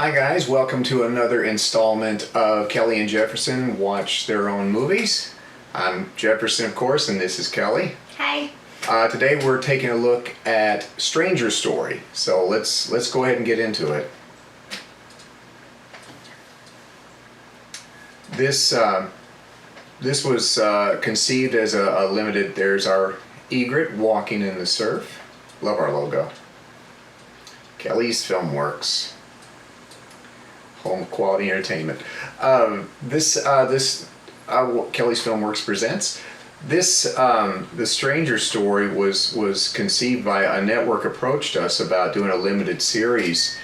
Hi guys, welcome to another installment of Kelly and Jefferson Watch Their Own Movies. I'm Jefferson, of course, and this is Kelly. Hi. Today we're taking a look at Stranger Story, so let's go ahead and get into it. This was conceived as a limited. There's our egret walking in the surf. Love our logo. Kelly's Filmworks. Home quality entertainment. Kelly's Filmworks presents. The Stranger Story was conceived by a network approached us about doing a limited series,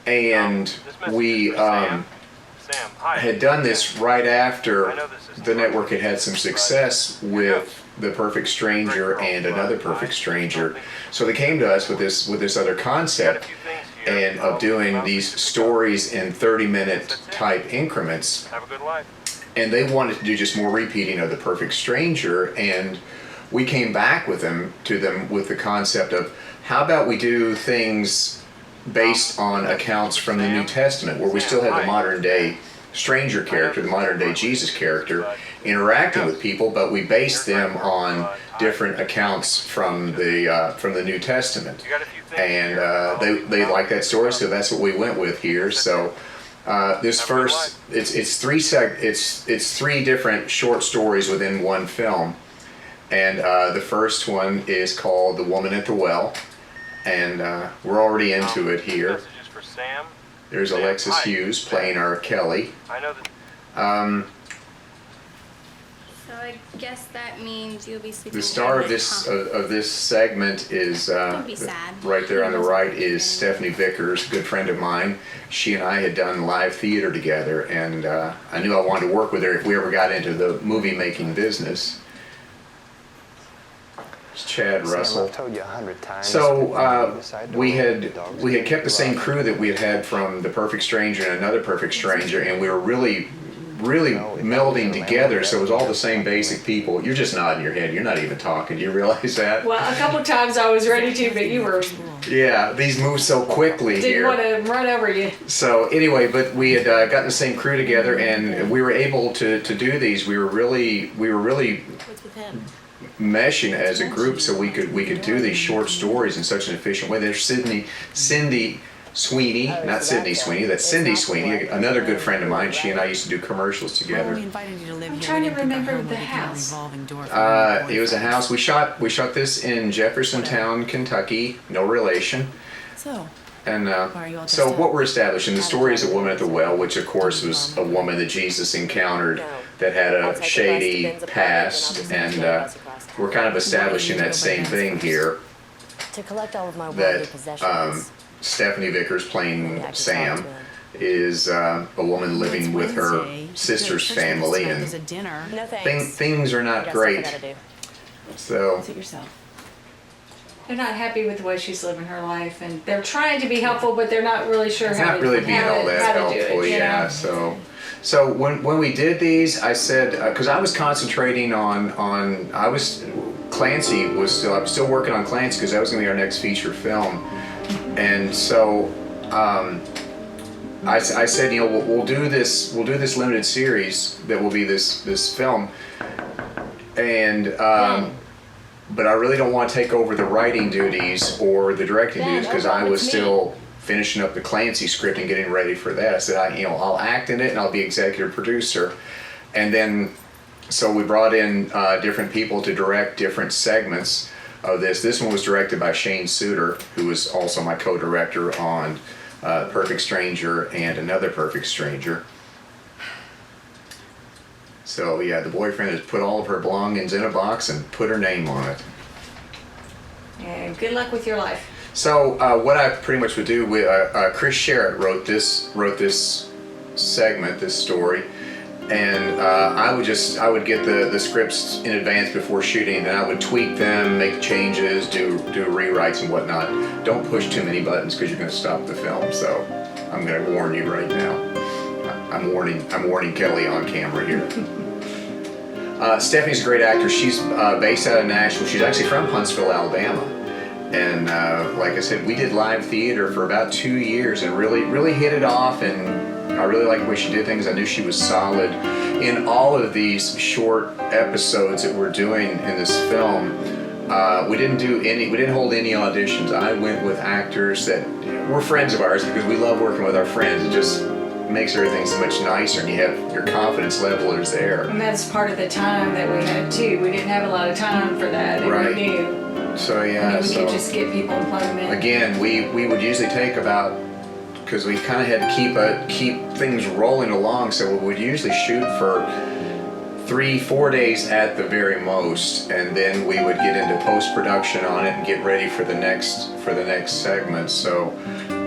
and we had done this right after the network had had some success with The Perfect Stranger and Another Perfect Stranger. So they came to us with this other concept and of doing these stories in 30-minute type increments. Have a good life. And they wanted to do just more repeating of The Perfect Stranger, and we came back to them with the concept of how about we do things based on accounts from the New Testament, where we still have the modern day stranger character, the modern day Jesus character, interacting with people, but we base them on different accounts from the New Testament. And they like that story, so that's what we went with here. So this first, it's three different short stories within one film, and the first one is called The Woman at the Well, and we're already into it here. There's Alexis Hughes playing our Kelly. I know that. So I guess that means you'll be sleeping. The star of this segment is Don't be sad. right there on the right is Stephanie Vickers, a good friend of mine. She and I had done live theater together, and I knew I wanted to work with her if we ever got into the movie making business. It's Chad Russell. I've told you 100 times. So we had kept the same crew that we had had from The Perfect Stranger and Another Perfect Stranger, and we were really melding together, so it was all the same basic people. You're just nodding your head. You're not even talking. Do you realize that? Well, a couple times I was ready to, but you were Yeah, these move so quickly didn't here. want to run over you. So anyway, but we had gotten the same crew together, and we were able to do these. We were really What's with him? meshing as a group, so we could do these short stories in such an efficient way. There's Cindy Sweeney, not Sydney Sweeney, that's Cindy Sweeney, another good friend of mine. She and I used to do commercials together. I'm trying to remember the house. It was a house. We shot this in Jeffersontown, Kentucky. No relation. So, And are you all so dressed what up? we're establishing, the story is a woman at the well, which of course was a woman that Jesus encountered that had a shady past, and we're kind of establishing that same thing here. To collect all of my worldly That possessions. Stephanie Vickers playing Sam is a woman living with her Wednesday. sister's Thursday family, night is and a dinner. No thanks. things are I not got great. stuff I gotta do. So Suit yourself. They're not happy with the way she's living her life, and they're trying to be helpful, but they're not really sure it's how not to really being all that how to do helpful, it, you yeah. know? So when we did these, I said, because I was concentrating on Clancy was still, I'm still working on Clancy because that was going to be our next feature film, and so I said, we'll do this limited series that will be this film, and but I really don't want to take over the writing duties or the directing duties because I was still finishing up the Clancy script and getting ready for that. I said, I'll act in it and I'll be executive producer, and then so we brought in different people to direct different segments of this. This one was directed by Shane Suter, who was also my co-director on Perfect Stranger and Another Perfect Stranger. So yeah, the boyfriend has put all of her belongings in a box and put her name on it. And good luck with your life. So what I pretty much would do with Chris Sherritt wrote this segment, this story, and I would get the scripts in advance before shooting, and I would tweak them, make changes, do rewrites and whatnot. Don't push too many buttons because you're going to stop the film. So I'm going to warn you right now. I'm warning Kelly on camera here. Stephanie's a great actor. She's based out of Nashville. She's actually from Huntsville, Alabama. And like I said, we did live theater for about 2 years and really hit it off. And I really liked the way she did things. I knew she was solid. In all of these short episodes that we're doing in this film, we didn't hold any auditions. I went with actors that were friends of ours because we love working with our friends. It just makes everything so much nicer, and you have your confidence level is there. And that's part of the time that we had too. We didn't have a lot of time for that, and Right. we knew. So I yeah, mean, we so could just get people and plug them in. again, we would usually take about, because we kind of had to keep things rolling along, so we would usually shoot for 3-4 days at the very most, and then we would get into post-production on it and get ready for the next segment. So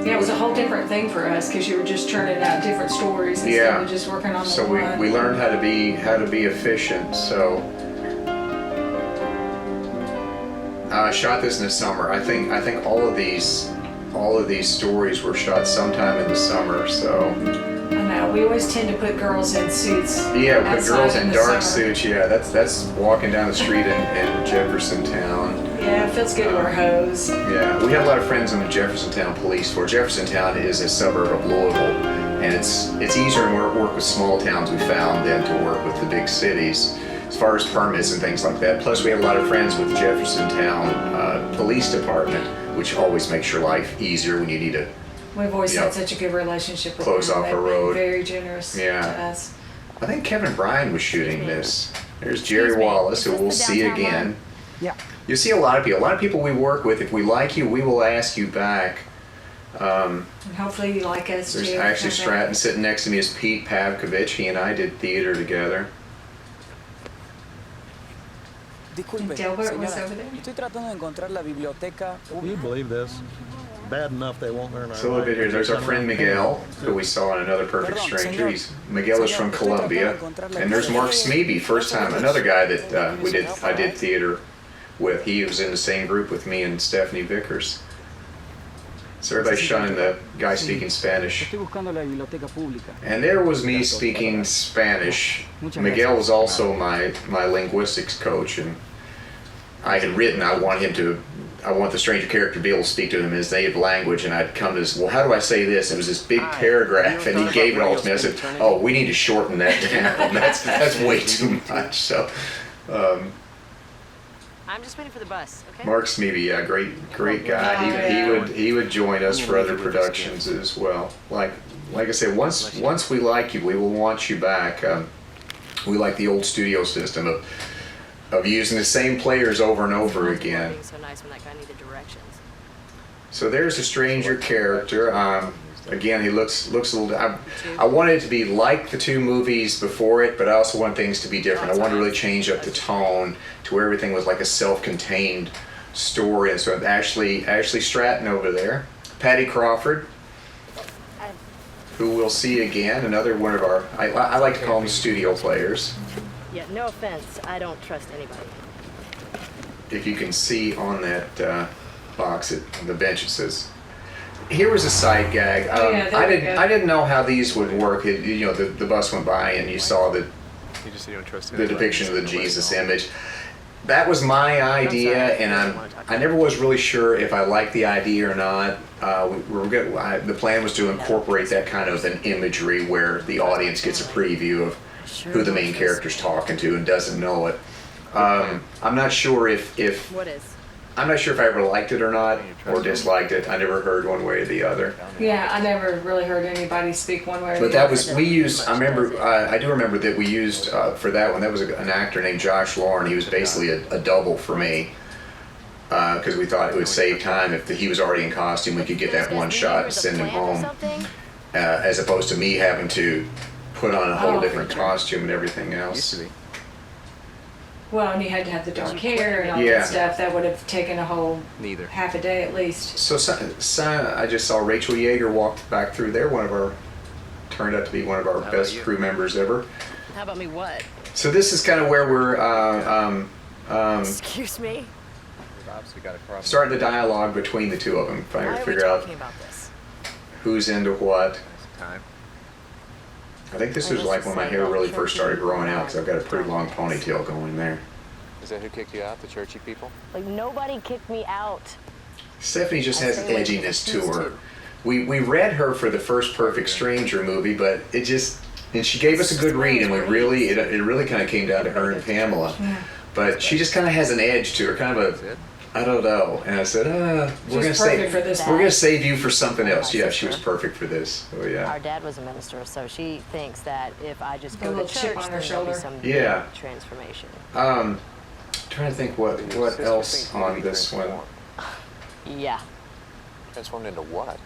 Yeah, it was a whole different thing for us because you were just churning out different stories instead Yeah. of just working on the so one. we learned how to be efficient. So shot this in the summer. I think all of these stories were shot sometime in the summer. So I know, we always tend to put girls in suits. yeah, put outside girls in the dark summer. suits. Yeah, that's walking down the street in Jeffersontown. Yeah, it feels good to wear hose. Yeah, we had a lot of friends in the Jeffersontown Police Force. Jeffersontown is a suburb of Louisville, and it's easier to work with small towns, we found, than to work with the big cities as far as permits and things like that. Plus, we have a lot of friends with the Jeffersontown Police Department, which always makes your life easier when you need to. We've always Yeah. had such a good relationship with Close them. off a They've been road. very generous Yeah. to us. I think Kevin Bryan was shooting this. There's Jerry Excuse me, Wallace, is who this we'll the see downtown again. line? Yeah. You see a lot of people. A lot of people we work with. If we like you, we will ask you back. And hopefully you like us There's too. actually Stratton sitting next to me is Pete Pavkovich. He and I did theater together. Disculpe, Delbert was señora, over there. estoy tratando de encontrar la biblioteca. Can you believe this? Bad enough they won't learn our So a little bit here. There's our friend Miguel, who we saw in Another Perfect Stranger. Miguel is from Colombia, and there's Mark Smeby, first time, another guy that I did theater with. He was in the same group with me and Stephanie Vickers. So everybody's shunning the guy speaking Spanish. Estoy buscando la biblioteca pública. And there was me speaking Spanish. Miguel was also my linguistics coach, and I had written I want the stranger character to be able to speak to him in his native language, and I'd come to this, well, how do I say this? It was this big paragraph, and he gave it all to me. I said, oh, we need to shorten that down. That's way too much. So, I'm just waiting for the bus, okay? Mark Smeby, yeah, great guy. He would join us for other productions as well. Like I said, once we like you, we will want you back. We like the old studio system of using the same players over and over again. Being so nice when that guy needed directions. So there's a stranger character. Again, he looks a little. I wanted it to be like the two movies before it, but I also want things to be different. I wanted to really change up the tone to where everything was like a self-contained story. And so Ashley Stratton over there, Patty Crawford, who we'll see again. Another one of our. I like to call them studio players. Yeah, no offense, I don't trust anybody. If you can see on that box at the bench, it says. Here was a side gag. Yeah, there we go. I didn't know how these would work. The bus went by and you saw the depiction of the Jesus image. That was my idea, and I never was really sure if I liked the idea or not. The plan was to incorporate that kind of an imagery where the audience gets a preview of who the main character's talking to and doesn't know it. I'm not sure if What is? I'm not sure if I ever liked it or not, or disliked it. I never heard one way or the other. Yeah, I never really heard anybody speak one way or But the that other. was, we used, I do remember that we used, for that one, that was an actor named Josh Lauren. He was basically a double for me, because we thought it would save time if he was already in costume. We could get that one shot and send him home, as opposed to me having to put on a whole different costume and everything else. Well, and you had to have the dark hair and all Yeah. that stuff. That would have taken a whole half a day at least. So I just saw Rachel Yeager walk back through there. Turned out to be one of our best crew members ever. How about me what? So this is kind of where we're Excuse me? starting the dialogue between the two of them, trying Why to are we figure out talking about this? who's into what. I think this was like when my hair really first started growing out, because I've got a pretty long ponytail going there. Is that who kicked you out, the churchy people? Like, nobody kicked me out. Stephanie just I has stay away from edginess the to kids, her. too. We read her for the first Perfect Stranger movie, but it just, and she gave us a good read, and it really kind of came down to her and Pamela. Yeah. But she just kind of has an edge to her, kind of a, I don't know. And I said, we're gonna She's perfect for this. we're gonna save you for something else. My Yeah, she was sister. perfect for this. Oh yeah. Our dad was a minister, so she thinks that if I just A go to little chip church, on her then there'll be shoulder. some Yeah. big transformation. Trying to think what else on this one. Yeah. Transformed into what?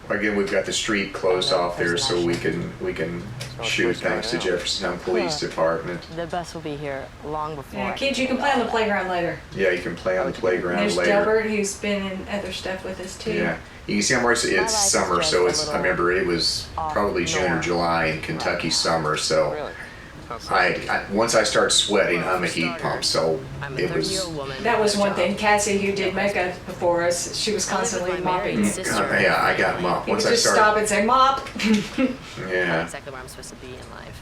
Again, we've got the street closed off there, so we can shoot thanks to Jefferson Police Department. The bus will be here long before. Yeah, I kids, can you can go play on out. the playground later. Yeah, you can play on the playground There's later. Delbert, who's been in other stuff with us too. Yeah, you can see how much My life it's is summer, just so a it's. I little remember it was off probably June or norm July in Kentucky summer. So Really? I once I start sweating, I'm a heat pump. So I'm a it 30-year-old was. woman. That was with a one job. thing. Cassie, who did makeup before us, she was I live with constantly my married mopping. sister. Yeah, I got mopped. You Once could I just stop started. and say mop. Not Yeah. exactly where I'm supposed to be in life.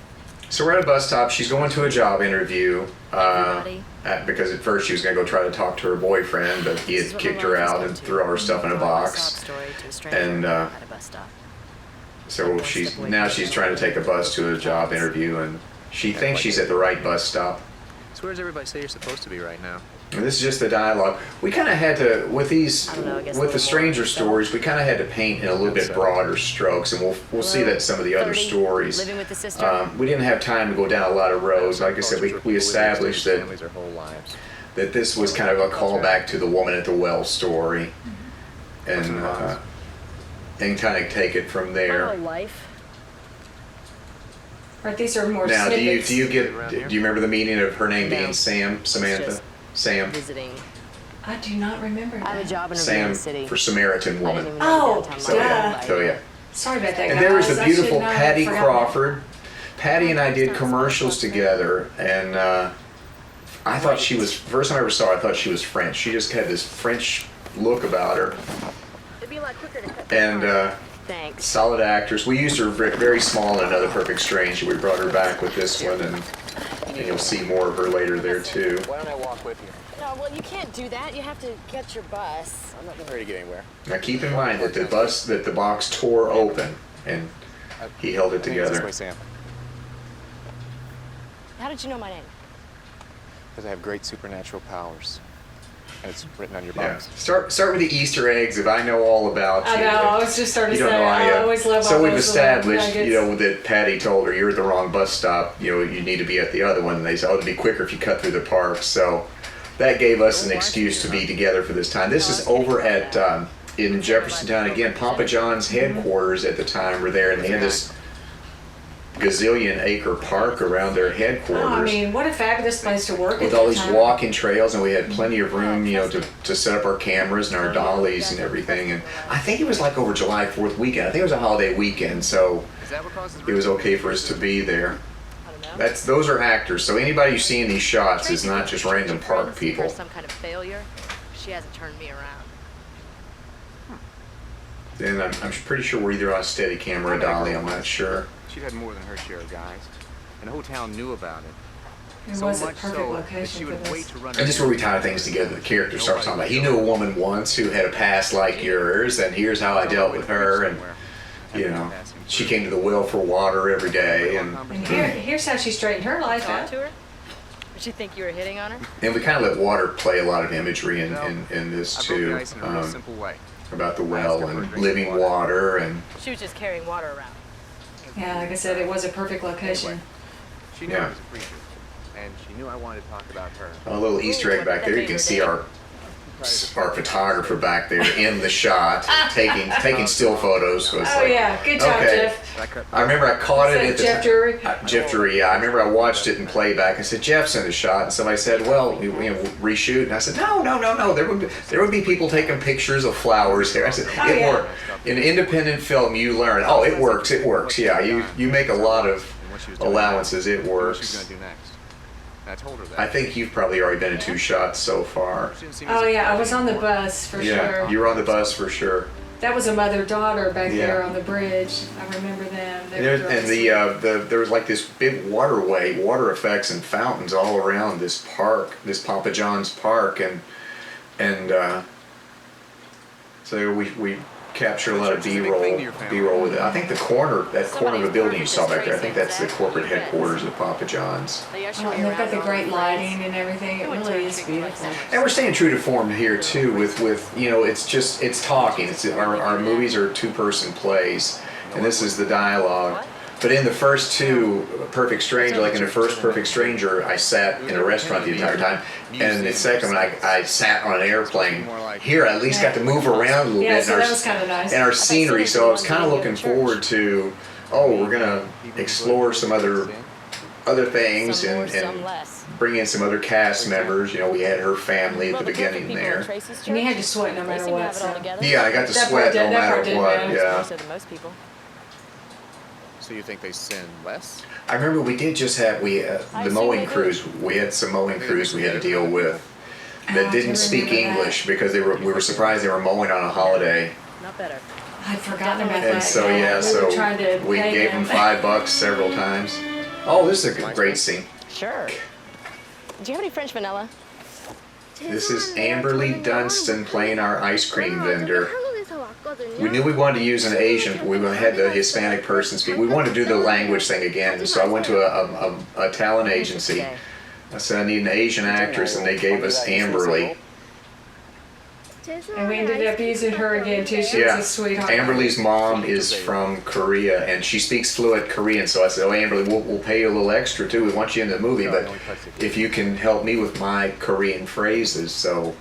So we're at a bus stop. She's going to a job interview. Everybody. Because at first she was gonna go try to talk to her boyfriend, but he This had is what kicked my her life has out come and to. threw all her stuff in a Telling my box. sob story to a stranger And, at a bus stop. So she's trying to take a bus to a job interview, and she thinks she's at the right bus stop. So where does everybody say you're supposed to be right now? And this is just the dialogue. We kind of had to, with these, I don't know, I guess with a the little stranger more stories, we kind of had to paint in a little bit broader strokes, and we'll see that in some of the other 30, stories. living with the sister. We didn't have time to go down a lot of roads. Like I said, we established that Families their whole lives. this was kind of a callback to the woman at the well story, and kind of take it from My there. whole life. Right, these are more Now, do snippets. you remember the meaning of her name being No. Sam, Samantha, just Sam, Visiting. I do not remember I have a that. job interview in Sam the city. for Samaritan I didn't woman. even Oh, know downtown So duh. yeah, so yeah. Sorry about that, And guys. there was the I beautiful should not have Patty forgotten Crawford. Patty and I did commercials together, and I thought she was, first time I ever saw her, I thought she was French. She just had this French look about her, It'd be a lot quicker to cut and Thanks. solid actress. We used her very small in Another Perfect Stranger. We brought her back with this one, and you'll see more of her later there too. Why don't I walk with you? No, well, you can't do that. You have to get your bus. I'm not in a hurry to get anywhere. Now keep in mind that the box tore open, and he held it I think it's this together. way, Sam. How did you know my name? Because I have great supernatural powers. And it's written on your Yeah. box. Start with the Easter eggs. If I know all about you. I know, I was just starting You to don't say, know I always love So all we've those little established, nuggets. that Patty told her you're at the wrong bus stop. You need to be at the other one. And they said, it'd be quicker if you cut through the park. So that gave us an excuse to be together for this time. This is over at in Jeffersontown again. Papa John's headquarters at the time were there, and they had this gazillion acre park around their Oh, I headquarters. mean, what a fabulous place to work With at all that these time. walking trails, and we had plenty of room, to set up our cameras and our dollies and everything. And I think it was like over July 4th weekend. I think it was a holiday weekend, so Is that what causes it was okay for us to be there. I don't know. Those are actors. So anybody you see in these shots is not just random park Friends people. are some kind of failure. She hasn't turned me around. And I'm pretty sure we're either on a steady camera or dolly. I'm not sure. She'd had more than her share of guys. And the whole town knew about it. It So was a much perfect so that location she for would this. wait to run And just where we tie things together, the character starts talking about, he knew a woman once who had a past like yours, and here's how I dealt with her, and she came to the well for water every day, and And here's how she straightened her life Talk out. to her? Did she think you were hitting on her? we kind of let water play a lot of imagery in this I broke too, the ice in a real simple way. about the well and living water, and She was just carrying water around. Yeah, like I said, it was a perfect location. Anyway, she knew Yeah. I was a preacher. And she knew I wanted to talk about her. a little Easter egg back there. You can see our photographer back there in the shot taking still photos. So it's Oh like, yeah, good job, okay. Jeff. I remember I caught it Is at that the Jeff Drury? Jeff Drury, yeah. I remember I watched it in playback. I said, Jeff's in the shot. And somebody said, well, reshoot. And I said, no. There would be people taking pictures of flowers there. I said, Oh, it yeah. worked. In independent film, you learn, it works. Yeah, you make a lot of And what she was doing allowances. next, It and what she was works. going to do next. And I told her that. I think you've probably already been in 2 shots so far. She didn't see me as Oh a yeah, I threat was on the anymore. bus for Yeah, sure. you were on the bus for sure. That was a mother-daughter back Yeah. there on the bridge. I remember them. They And, were there, and dressed- there was like this big waterway, water effects and fountains all around this park, this Papa John's park, and So we capture a lot of Church is a big thing to your family. B-roll with it. I think that corner of the Somebody's building you saw perfect back there, I is think that's the Tracy, corporate exactly. headquarters of Papa John's. They usher Oh, me and they've got around the all great over lighting and everything. It We went to really a is treat place beautiful. somewhere. And we're staying true to form here too with it's talking. Our movies are two-person plays, and this is the dialogue. What? But in the first two, Perfect Stranger, like in the first Perfect Stranger, I sat in a restaurant the entire time, and the second one, I sat on an airplane. Here, I at least got to move around a little Yeah, bit. so and that was kind of nice. and our scenery, so I was kind of Go to looking church. forward to, we're gonna explore some other things Some more, and some less. bring in some other cast members. You know, we had her family at Well, the perfect beginning people in there. Tracy's church, And you had to sweat no they matter seem to what. have it all So. together. Yeah, I got to That sweat part did- no that part matter did what. matter. Yeah. More so than most people. So you think they sin less? I remember we did just have I the assume mowing they do. crews. We had some mowing crews we had to deal with I that do didn't speak remember that. English because we were surprised they were mowing on a holiday. Not better. I'd forgotten about that. And so yeah, we were trying to we pay gave them them. $5 several times. Oh, this is a great scene. Sure. Do you have any French vanilla? This is Amberly Dunstan playing our ice cream vendor. We knew we wanted to use an Asian. We had the Hispanic person speak. We wanted to do the language thing again, so I went to a talent agency. I said I need an Asian actress, and they gave us Amberly. And we ended up using her again too. She Yeah, was a sweetheart. Amberly's mom is from Korea, and she speaks fluent Korean. So I said, "Oh, Amberly, we'll pay you a little extra too. We want you in the movie, but if you can help me with my Korean phrases." So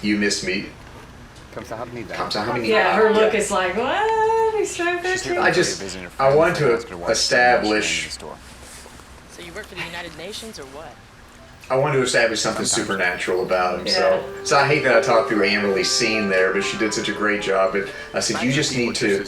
you missed me. 감사합니다. Yeah, her look is like, what? He's trying to I want to establish. So you work for the United Nations or what? I wanted to establish something supernatural about him. Yeah. So I hate that I talked through Amberly's scene there, but she did such a great job. But I said, you just need to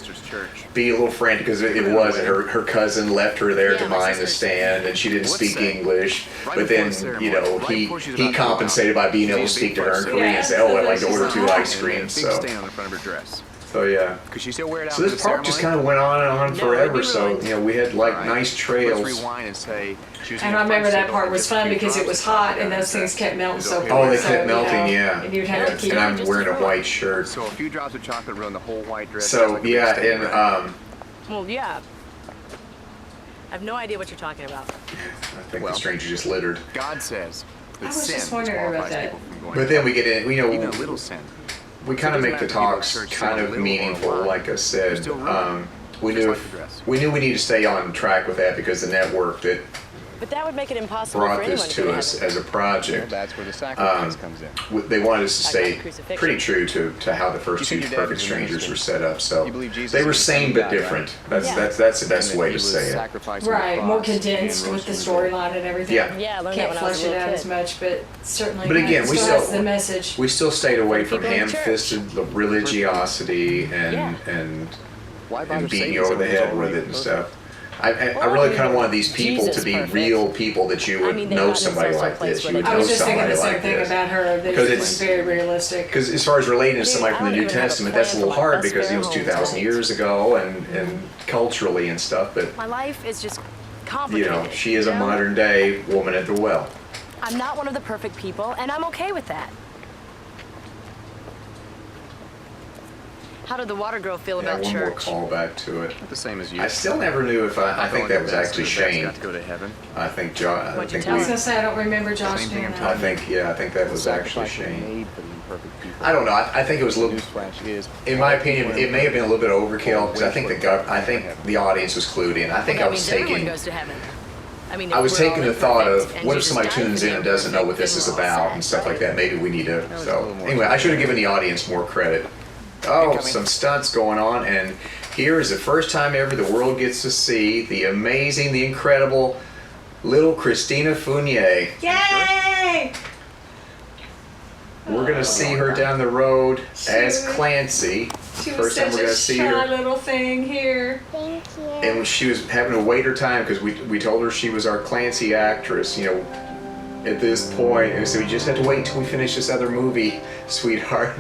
be a little frantic because it was her cousin left her there to Yeah, my mind the sister's- stand, and she didn't speak that? English. Right But then, before the you know, ceremony, right he before she's about to go compensated out. by being able to She's speak to her in first. Korean and say, Yeah, "Oh, I'd like to she's order 2 like, ice creams." Big So, stain on the front of her dress. yeah. Could she still wear it out So for this the park just kind ceremony? of went on and on No, forever. it'd be So ruined. you know, we had like Alright. nice Let's trails. rewind and say she was in And the I remember front that seat part with was just a fun few because it drops was of hot coffee and on those it. things kept melting Is so okay quick. Oh, they with so, kept you know, melting, yeah. And you'd have to keep And I'm just wearing a as well. white shirt. So a few drops of chocolate ruined the whole white dress. So Like a big yeah, stain, and right? Well, yeah. I have no idea what you're talking about. I think Well. the stranger just littered. God says I that was sin just wondering about disqualifies that. people from going But to then we get in, you even a know, little sin. we kind of So it make the doesn't matter if talks people at church kind say a of little or a meaningful, lot. like I said. They're still ruined, We just knew like the dress. we need to stay on track with that because the network that But that would make it impossible for brought anyone this to go to to us heaven. as a project, That's where the sacrifice comes in. they wanted us to Like stay the crucifixion. pretty true to how the first You two think your dad Perfect was a Strangers minister? were set up. So You believe Jesus they were was the same same but guy, right? different. That's Yeah. that's that's the And best that way he to was say it. sacrificed on the Right, more cross condensed and with the rose from the dead. storyline and everything. Yeah. Yeah, I learned that Can't when I was flesh a it little out kid. as much, but certainly But again, we still has still- the message. We still stayed away from people in church. ham-fisted religiosity Yeah. and Why bother beating saving you over the someone who's head with already it and perfect? stuff. I Well, really I kind of mean, wanted these people Jesus to be perfect. real people that you I would mean, they've know gotten somebody themselves like someplace this. where You would they I know was just thinking somebody the same like thing this. about her, that Because she it's- was very realistic. Because as far as relating to Dude, somebody I from the don't New even have a Testament, plan that's a for little my hard bus because fare it was home 2,000 tonight. years ago and culturally and stuff. But My life is just you complicated. know, she is a you know? modern day woman at the well. I'm not one of the perfect people, and I'm okay with that. How did the water girl feel Yeah, about one more church? callback to it. The same as you. I still never knew if I think that was actually Shane. Got to go to heaven. I think John. I What'd you think tell I was we. gonna say, I don't remember Josh Same thing doing I'm I that. think yeah. I think that was actually Sacrifice Shane. made for the imperfect people. I don't know. I think it was a little. Newsflash is. In my opinion, it may have been a little bit overkill because I think I think the audience was clued in. I think Well, I that was means everyone taking. goes to heaven. If I was we're taking all the thought imperfect of and what if Jesus somebody died for tunes the in and doesn't know what this is imperfect, then we're all about and set, stuff like that. Maybe we need to. was a So little more anyway, I should have given the complicated. audience more credit. Oh, Incoming. some stunts going on, and here is the first time ever the world gets to see the amazing, the incredible little Christina Fournier. Yay! We're gonna see her down the road as Sure. Clancy. She was First time such we're a gonna see shy her. little thing here. Thank you. And she was having to wait her time because we told her she was our Clancy actress. You know, at this point, and so we just had to wait until we finished this other movie, sweetheart.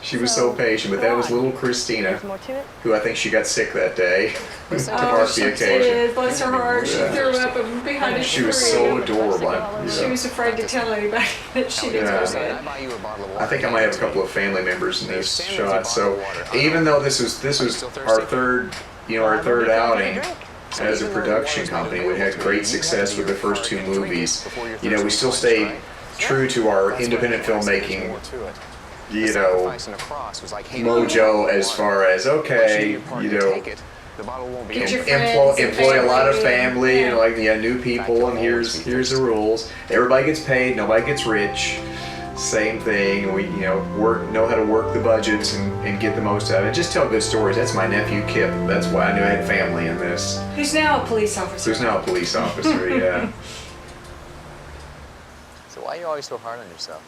She was so patient, but that was little Christina, There's more to it? who I think she got sick that day to Oh, mark she the occasion. did. Bless her heart. She Yeah. threw up behind a She tree. was so adorable. She was afraid to tell anybody that she did Yeah. so good. buy you a bottle of I water. think I might have a couple of family members in this Sam needs a shot. bottle So of water. even though this was still our thirsty? third outing So as a even though production the water's company, made we had available to great you, you success have with to the be in first two your car and drink it movies. before your You know, we thirst still quenches, stayed right? true to our That's independent why I said there's filmmaking, more to it. you The know, sacrifice and the cross was like, hey, mojo water. as far as Once okay, your partner you know, take it, the bottle won't be Get your empty. friends and employ a lot of family. family and Yeah. like new people, and here's the rules. Everybody gets paid, nobody gets rich. Same thing. We know how to work the budgets and get the most out of it. Just tell good stories. That's my nephew Kip. That's why I knew I had family in this. Who's now a police officer. Who's now a police officer. Yeah. So why are you always so hard on yourself?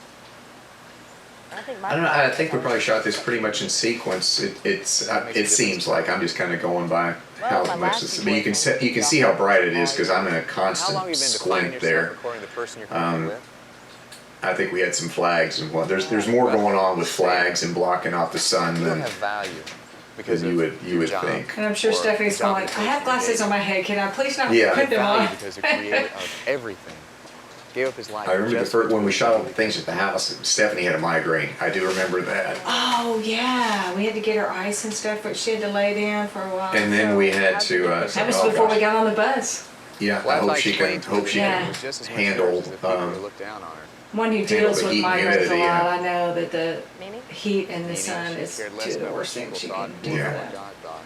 I don't know. I think we probably shot this pretty much in sequence. It seems like I'm just kind of going by how my much last this. But you can see how bright it is because I'm in a constant squint there. According to the person you're currently with? I think we had some flags and what. There's more going on with flags and blocking off the sun You don't than have value because you of would your job. think. And I'm sure Or Stephanie's the job going like, I you have take glasses on my head. Can I please not Yeah. put them value on? because the creator of everything gave up his life. I remember the just first when we for shot all you. the things at the house. Stephanie had a migraine. I do remember that. Oh yeah, we had to get her ice and stuff, but she had to lay down for a while. And then we had to. That was oh, before gosh. we got on the bus. Yeah, Well, I hope like she can. 22 Hope she Yeah. can was just as much handle. hers as the people who look down on her. One who Handle deals the with heat and migraines a humidity, lot, yeah. I know that the Mimi? heat and the Meaning sun she is cared less two of the about worst what things she people can thought do than Yeah. for what that. God thought.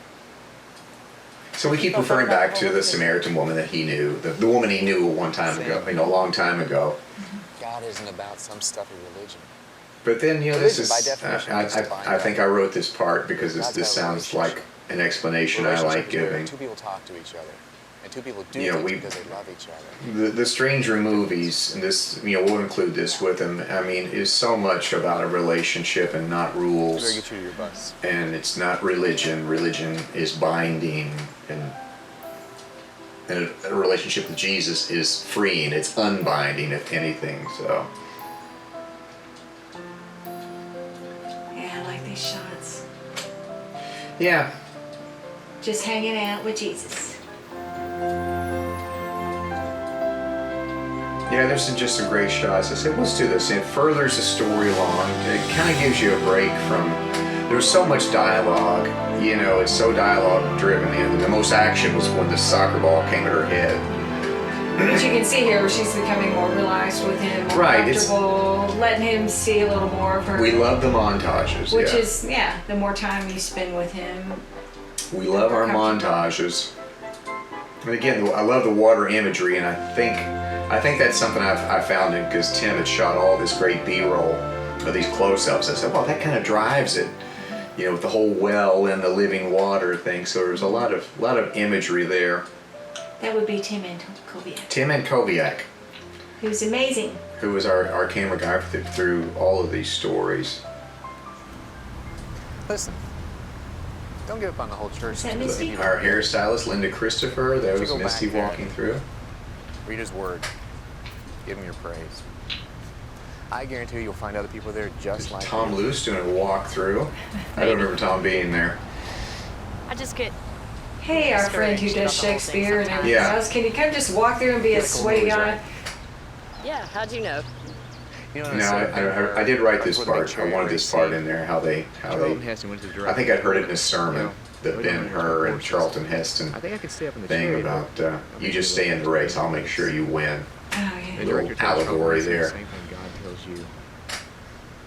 So we keep referring back to the Samaritan woman that he knew, the woman he knew one time ago, a long time ago. God isn't about some stuffy religion. But then this Religion, is. by definition, means to bind I think I up. wrote this part because God's this got a sounds like an explanation I Relationship like is where giving. two people talk to each other, and two people do You know, things we- because they love each other. The Stranger movies, and this, we'll include this with them. I mean, is so much about a relationship and not Better rules. get you to your bus. And it's not religion. Religion is binding, and a relationship with Jesus is freeing. It's unbinding, if anything. So Yeah, I like these shots. yeah, Just hanging out with Jesus. yeah. There's just some great shots. I said, let's do this. And it furthers the story along. It kind of gives you a break from. There's so much dialogue. It's so dialogue driven. And the most action was when the soccer ball came at her head. But you can see here where she's becoming more relaxed with him, more Right, it's- comfortable, letting him see a little more of her. We love the montages. Which yeah. is, the more time you spend with him. We love our comfortable. montages. And again, I love the water imagery, and I think that's something I found in because Tim had shot all this great B-roll of these close-ups. I said, well, that kind of drives it, with the whole well and the living water thing. So there's a lot of imagery there. That would be Tim and Koviak, Tim and Koviak, who's amazing. who was our camera guy through all of these stories. Listen, don't give up on the whole church. Is that just because Misty? people Our hairstylist, Linda Christopher, there You was go back Misty there. walking through. Read his word. Give him your praise. I guarantee you'll find other people there just like Tom you. Luce doing a walkthrough. I don't remember Tom being there. I just get Hey, our friend who discouraged does about the whole thing Shakespeare and sometimes. everything Yeah. else, can you come just walk through and be a Really cool sweaty movies, guy? right? Yeah, how'd you know? You know, No, I did write this part. I wanted this part in there. How they. I think I'd heard it in a sermon that Ben-Hur and Charlton Heston I think I could stay up in the thing shade. about you just stay in the race. I'll make sure you win. Oh, yeah. The Little director tells allegory Charlton Heston there. the same thing God tells you.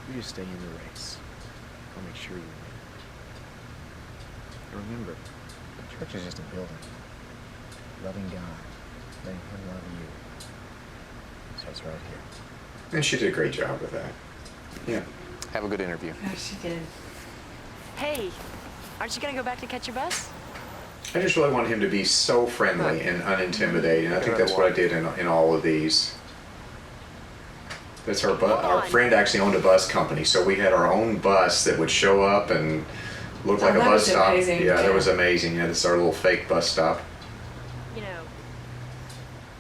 You just stay in the race. I'll make sure you win. And remember, the church is just a building. Loving God, letting Him love you. So it's right here. And she did a great job with that. Yeah. Have a good interview. Oh, she did. Hey, aren't you gonna go back to catch your bus? I just really wanted him to be so friendly and unintimidating. I think that's what I did in all of these. That's our friend actually owned a bus company, so we had our own bus that would show up and look like a that bus was stop. amazing, Yeah, that yeah. was amazing. Yeah, this is our little fake bus stop. You know,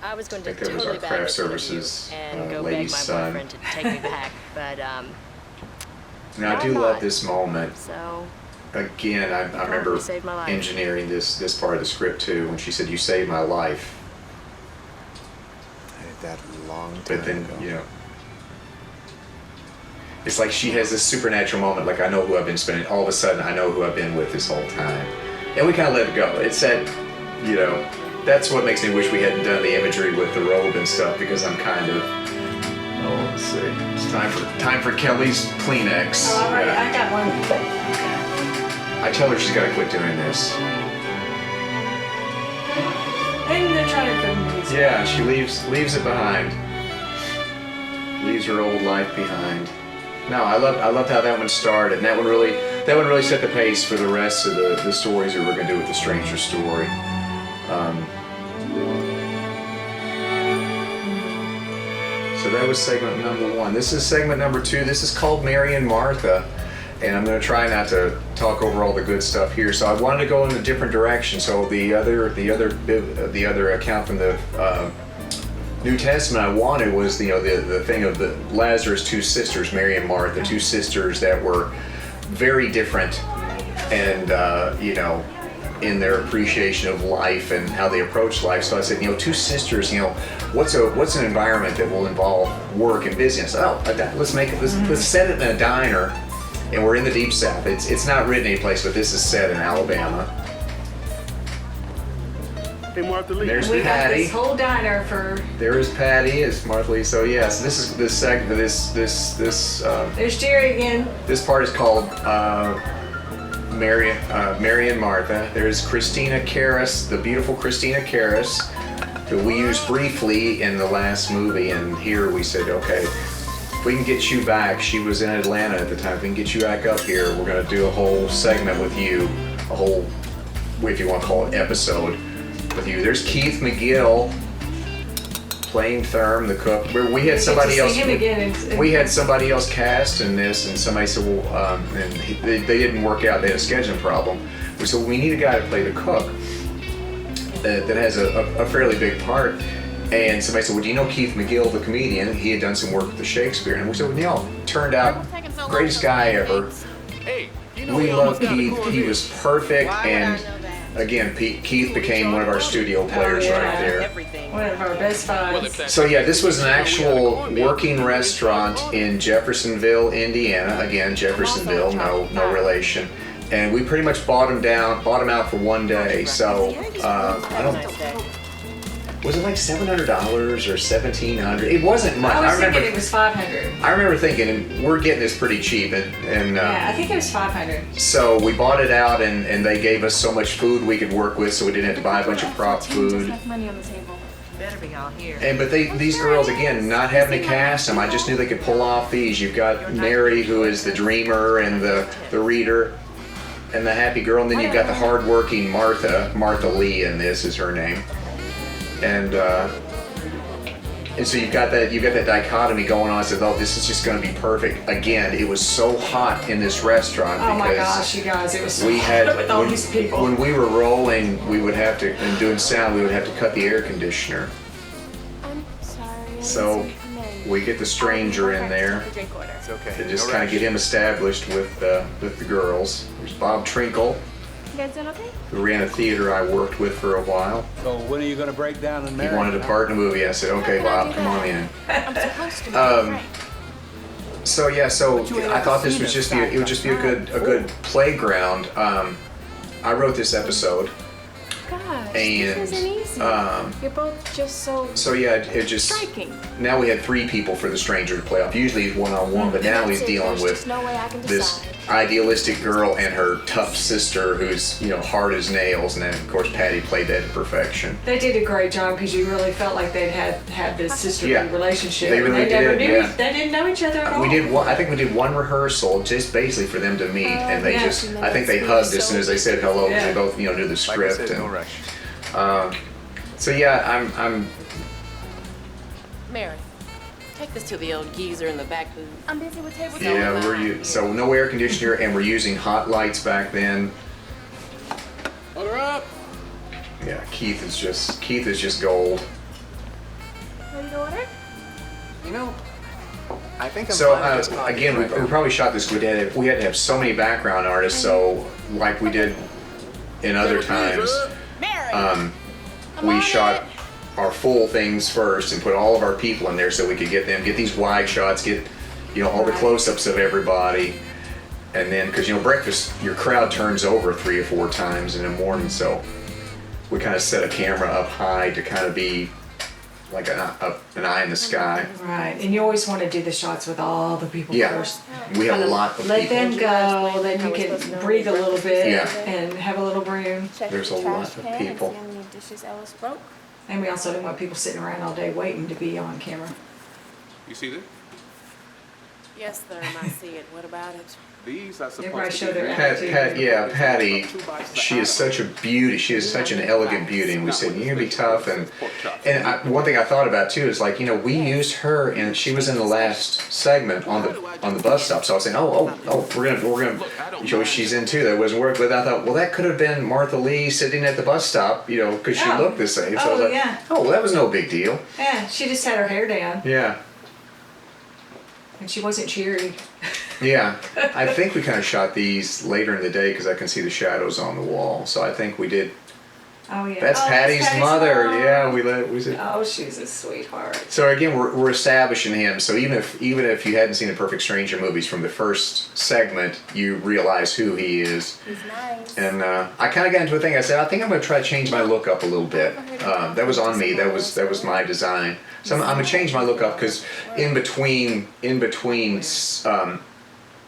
I was going to I think that was totally our bag craft this interview services, and go beg lady's my son. boyfriend to take me back, but Now, I I'm do not. love this moment. so Again, I remember You saved my life. engineering this part of the script too, when she said, "You saved my life." I did that a long time But then, ago. you know, it's like she has this supernatural moment, like, I know who I've been spending, all of a sudden I know who I've been with this whole time. And we kind of let it go. It's that, you know, that's what makes me wish we hadn't done the imagery with the robe and stuff, because I'm kind of, oh, let's see. It's time for Kelly's Kleenex. Oh, all right, Yeah. I got one. I tell her she's got to quit doing this. And they're trying to film movies. Yeah, she leaves it behind. Leaves her old life behind. No, I loved how that one started, and that one really set the pace for the rest of the stories that we're gonna do with the Stranger story. So that was segment number 1. This is segment number 2. This is called Mary and Martha, and I'm gonna try not to talk over all the good stuff here. So I wanted to go in a different direction. So the other account from the New Testament I wanted was the thing of the Lazarus' two sisters, Mary and Martha, two sisters that were very different, and in their appreciation of life and how they approach life. So I said, two sisters, what's an environment that will involve work and business? Oh, let's make it. Let's set it in a diner, and we're in the deep south. It's not written anyplace, but this is set in Alabama. Hey, Martha Lee. There's We got Patty. this whole diner for. There is Patty, is Martha Lee. So yes, this is this segment. There's Jerry again. This part is called Mary and Martha. There's Christina Karras, the beautiful Christina Karras, who we used briefly in the last movie, and here we said, okay, if we can get you back. She was in Atlanta at the time. If we can get you back up here, we're gonna do a whole segment with you, a whole, if you want to call it, episode with you. There's Keith McGill playing Therm, the cook. We had somebody else. See him again. We had somebody else cast in this, and somebody said, well, they didn't work out. They had a scheduling problem. We said, well, we need a guy to play the cook that has a fairly big part. And somebody said, well, do you know Keith McGill, the comedian? He had done some work with the Shakespeare. And we said, well, turned out greatest guy ever. Hey, We love Keith. He was perfect, and again, Keith became one of our studio players right there. One of our best finds. So yeah, this was an actual working restaurant in Jeffersonville, Indiana. Again, Jeffersonville, no relation. And we pretty much bought him out for one day. So was it like $700 or $1,700? It wasn't much. I was thinking it was $500. I remember thinking, and we're getting this pretty cheap, and Yeah, I think it was $500. so we bought it out, and they gave us so much food we could work with, so we didn't have to buy a bunch of prop food. Money on the table. better be all here. But these girls, again, not having to cast them, I just knew they could pull off these. You've got Mary, who is the dreamer and the reader, and the happy girl, and then you've got the hardworking Martha Lee, and this is her name. And so you've got that dichotomy going on. I said, oh, this is just going to be perfect. Again, it was so hot in this restaurant Oh my because gosh, you guys, it was so we had hot with all these people. when we were rolling, we would have to, and doing sound, we would have to cut the air conditioner. I'm sorry. So we get the stranger in there Drink order. It's okay. to just kind of get him established with the girls. There's Bob Trinkle, You guys doing okay? who ran a theater I worked with for a while. So when are you going to break down and He marry? wanted to part in a movie. I said, okay, Bob, come on in. I'm supposed to be right. So yeah, so I thought this would just be a good playground. I wrote this episode, Gosh, and this isn't easy. You're both just so so yeah, it just striking. now we had 3 people for the stranger to play off. Usually he's one-on-one, but now he's That's it. dealing There's with just no way I can this decide. idealistic girl and her tough sister, who's hard as nails, and then of course Patty played that to perfection. They did a great job because you really felt like they'd had this sisterly Yeah, relationship. they really never did, knew. yeah. They didn't know each other at all. We did one. I think we did one rehearsal just basically for them to meet, and they yeah. I think they hugged as soon as they said hello. Because Yeah. they both knew the Like I script. said, no And, rush. so yeah, I'm Mary, take this to the old geezer in the back booth. I'm busy with table yeah so no air conditioner, and we're using hot lights back then. Hold her up. Yeah, Keith is just gold. You know, I think I'm So fine with this podcast again, we right now. probably shot this. We had to have so many background artists. So like we did in other times, we shot our full things first and put all of our people in there so we could get these wide shots, get all the close-ups of everybody, and then because breakfast, your crowd turns over 3 or 4 times in the morning, so we kind of set a camera up high to kind of be like an eye in the sky. Right, and you always want to do the shots with all the people Yeah, first. we have a Kinda lot of let people. them go, then you can breathe a little bit Yeah. and have a little room. Check There's the a trash lot of can and people. see how many dishes Ellis broke. And we also don't want people sitting around all day waiting to be on camera. You see this? Yes, sir, I see it. What about it? These are supposed Everybody to show be their attitude. Patty, she is such a beauty. She is such an elegant beauty, and we said you're gonna be tough. And one thing I thought about too is like we used her, and she was in the last segment on the bus stop. So I was saying, we're gonna she's in too. That wasn't work, but I thought, well, that could have been Martha Lee sitting at the bus stop, because she Oh. looked the same. So I was Oh, like, yeah. well, that was no big deal. Yeah, she just had her hair down Yeah. and she wasn't cheery. Yeah, I think we kind of shot these later in the day because I can see the shadows on the wall. So I think we did. Oh yeah. That's Oh, Patty's mother. mom. Yeah, we said. Oh, she's a sweetheart. So again, we're establishing him. So even if you hadn't seen the Perfect Stranger movies from the first segment, you realize who he is. He's nice. And I kind of got into a thing. I said, I think I'm going to try to change my look up a little bit. That was on me. That was my design. So I'm going to change my look up because in between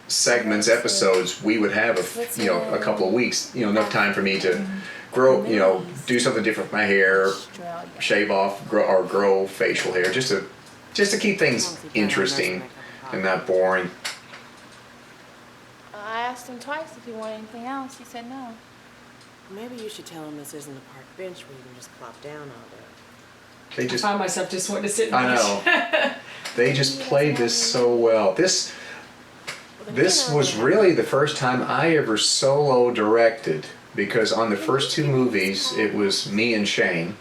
segments, episodes, we would have a couple of weeks, enough time for me to grow, do something different with my hair, shave off, grow facial hair, just to keep things interesting and not boring. I asked him twice if he wanted anything else. He said no. Maybe you should tell him this isn't a park bench where you can just plop down all day. They I just, find myself just wanting to sit and I watch. know, they just played this so well. This was really the first time I ever solo directed, because on the first 2 movies it was me and Shane,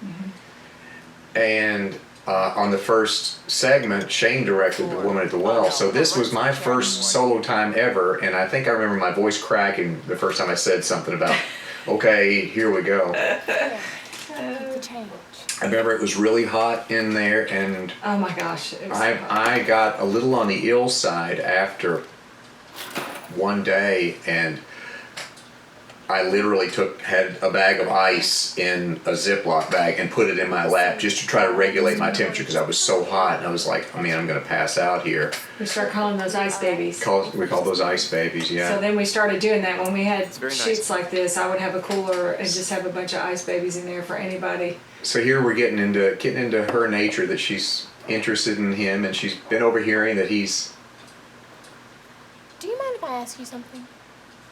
and on the first segment Shane directed The Woman at the Well. So this was my first solo time ever, and I think I remember my voice cracking the first time I said something about, okay, here we go. To change. I remember it was really hot in there, and Oh my gosh. It was so hot. I got a little on the ill side after one day, and I literally had a bag of ice in a Ziploc bag and put it in my lap just to try to regulate my temperature because I was so hot, and I was like, I'm going to pass out here. We start calling those ice babies. We call those ice babies, So yeah. then we started doing that when we had very nice. shoots like this. I would have a cooler and just have a bunch of ice babies in there for anybody. So here we're getting into her nature, that she's interested in him, and she's been overhearing that he's. Do you mind if I ask you something?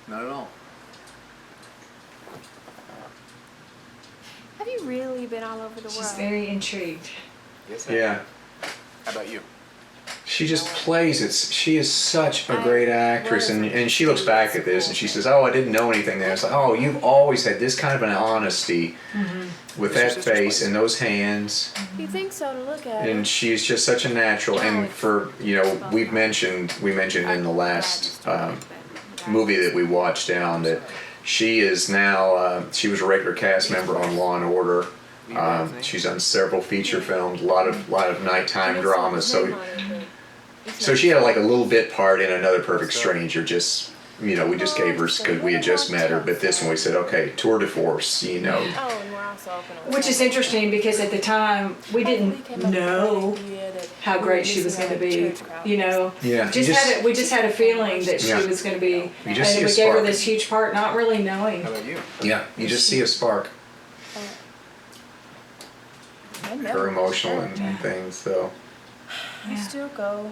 Not at all. Have you really been all over the She's world? very intrigued. Yes, I Yeah. How about you? She just plays it. She is such a great actress, and she looks back at this and she says, "Oh, I didn't know anything there." It's like, "Oh, you've always had this kind of an honesty with that face and those hands." You think so to look at And it. she's just such a natural. And for we mentioned in the last movie that we watched down that she is now she was a regular cast member on Law and Order. She's done several feature films, a lot of nighttime dramas. So she had like a little bit part in Another Perfect Stranger. Just we just gave her because we had just met her. But this one we said, okay, tour de force. Oh, and we're also open on Which is Sunday. interesting because at the time we didn't know how great she was going to be. Yeah, We just had a feeling that she Yeah. was going to be, You just see and a we gave her spark. this huge part, not really knowing. How about you? Yeah, you just see a spark. I know. Her emotional and things. So, I still go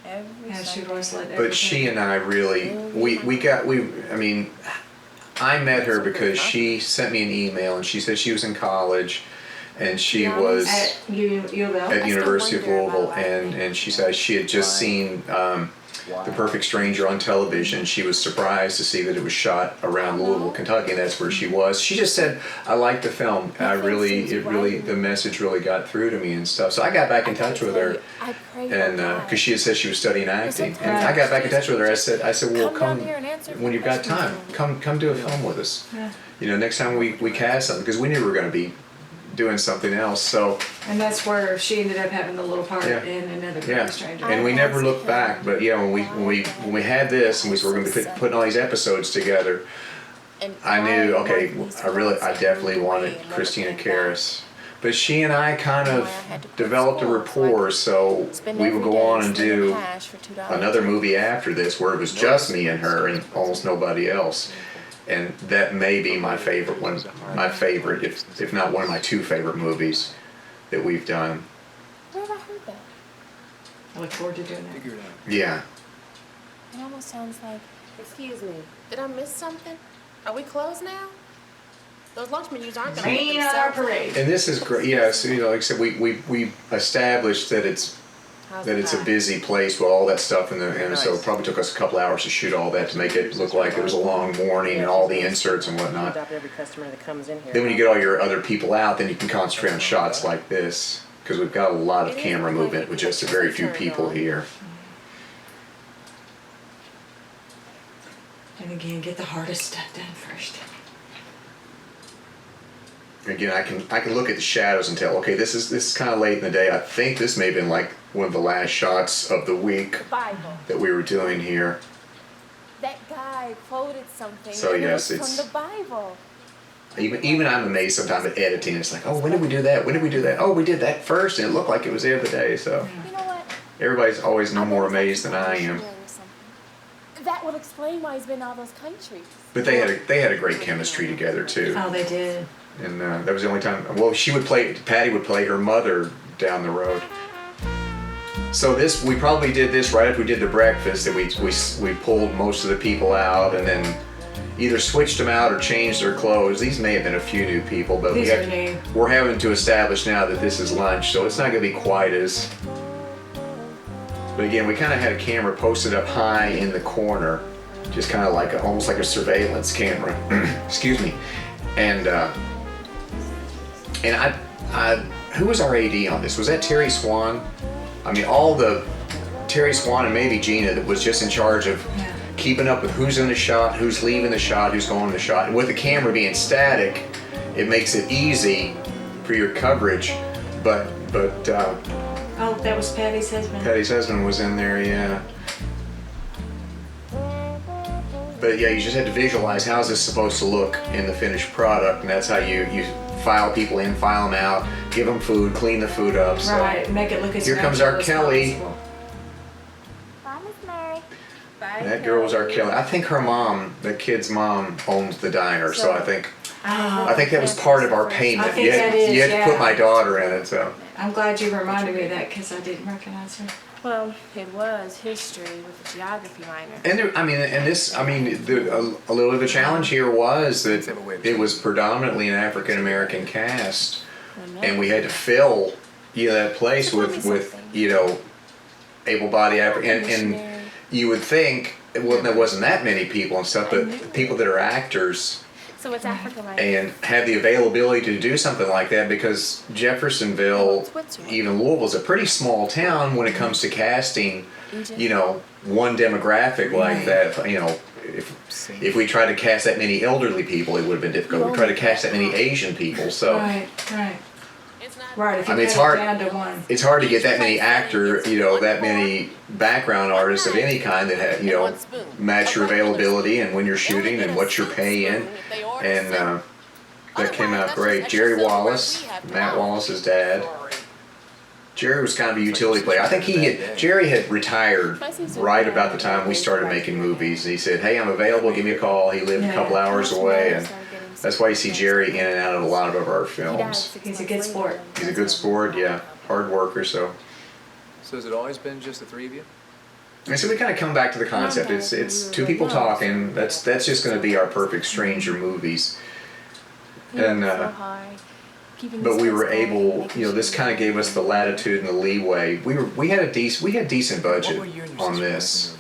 every Yeah, she Sunday. would always let but she and I really I mean, I met her because she sent me an email and she said she was in college, and she was At U of L. at I University of still wonder Louisville, about and she said she had just seen The Perfect Stranger on television. She was surprised to see that it was shot around Louisville, Kentucky, and that's where she was. She just said, "I liked the film. The message really got through to me and stuff." So I got back in touch with her, and because she had said she was studying acting, and I got back in touch with her. I said, "Well, come when you've got time. Come do a film with us. Yeah. You know, next time we cast something, because we knew we were going to be doing something else." So. And that's where she ended up having the little part Yeah. in Another Yeah, Perfect Stranger. and we never looked back. But yeah, when we had this and we were going to be putting all these episodes together, I knew, okay, I definitely wanted Christina Karras. But she and I kind of developed a rapport, so we would go on and do another movie after this where it was just me and her and almost nobody else. And that may be my favorite one, if not one of my two favorite movies that we've done. Where have I heard that? I look forward to doing that. Yeah. It almost sounds like. Excuse me, did I miss something? Are we closed now? Those lunch menus aren't gonna Rain make on our themselves. parade. And this is great. Yeah, so, you know, like I said, we established that it's How's that the it's a pie? busy place with all that stuff, and so it probably took us a couple hours to shoot all that to make it look like it was a long morning and all the inserts and whatnot. Adopt every customer that comes in here. Then when you get all your other people out, then you can concentrate on shots like this, because we've got a lot of camera movement with just a very few people here. And again, get the hardest stuff done first. Again, I can look at the shadows and tell, okay, this is kind of late in the day. I think this may have been like one of the last shots of the week Bible. that we were doing here. That guy quoted something. So, and yes, it was it's- from the Bible. Even I'm amazed sometimes at editing. It's like, oh, when did we do that? When did we do that? Oh, we did that first, and it looked like it was the other day. So You know what? everybody's always no I more bet it's amazed like than I a am. missionary or something. That would explain why he's been in all those countries. But they had a great chemistry together too. Oh, they did. And that was the only time. Well, Patty would play her mother down the road. So we probably did this right after we did the breakfast. That we pulled most of the people out and then either switched them out or changed their clothes. These may have been a few new people, but These are new. we're having to establish now that this is lunch, so it's not going to be quite as. But again, we kind of had a camera posted up high in the corner, just kind of like almost like a surveillance camera. Excuse me, and who was our AD on this? Was that Terry Swan? I mean, Terry Swan and maybe Gina that was just in charge of keeping up with who's in the shot, who's leaving the shot, who's going in the shot. And with the camera being static, it makes it easy for your coverage. But Oh, that was Patty's husband. Patty's husband was in there, yeah. But yeah, you just had to visualize how is this supposed to look in the finished product, and that's how you file people in, file them out, give them food, clean the food up. So. Right, make it look as Here comes our natural as Kelly. possible. Bye, Miss Mary. Bye. That girl was our Kelly. I think her mom, the kid's mom, owns the diner, so I think that was part of our payment. I think that is, you had to yeah. put my daughter in it, so. I'm glad you reminded me of that because I didn't recognize her. Well, it was history with a geography minor. And a little of the challenge here was that it was predominantly an African American cast, and we had to fill, that place with able-bodied African, and you would think, well, there wasn't that many people and stuff, but people that are actors So it's African minor. and have the availability to do something like that, because Jeffersonville, even Louisville, is a pretty small town when it comes to casting, one demographic like that. If we tried to cast that many elderly people, it would have been difficult. We tried to cast that many Asian people, so Right. Right, if you it's cut hard. it down to one. It's hard to get that many that many background artists of any kind that have, match your availability and when you're shooting and what you're paying, and that came out great. Jerry Wallace, Matt Wallace's dad. Jerry was kind of a utility player. I think Jerry had retired right about the time we started making movies. And he said, "Hey, I'm available. Give me a call." He lived a couple hours away, and that's why you see Jerry in and out of a lot of our films. He's a good sport. He's a good sport, yeah, hard worker. So has it always been just the three of you? And so we kind of come back to the concept. It's two people talking. That's just going to be our Perfect Stranger movies. And but we were able, this kind of gave us the latitude and the leeway. We had decent budget on this.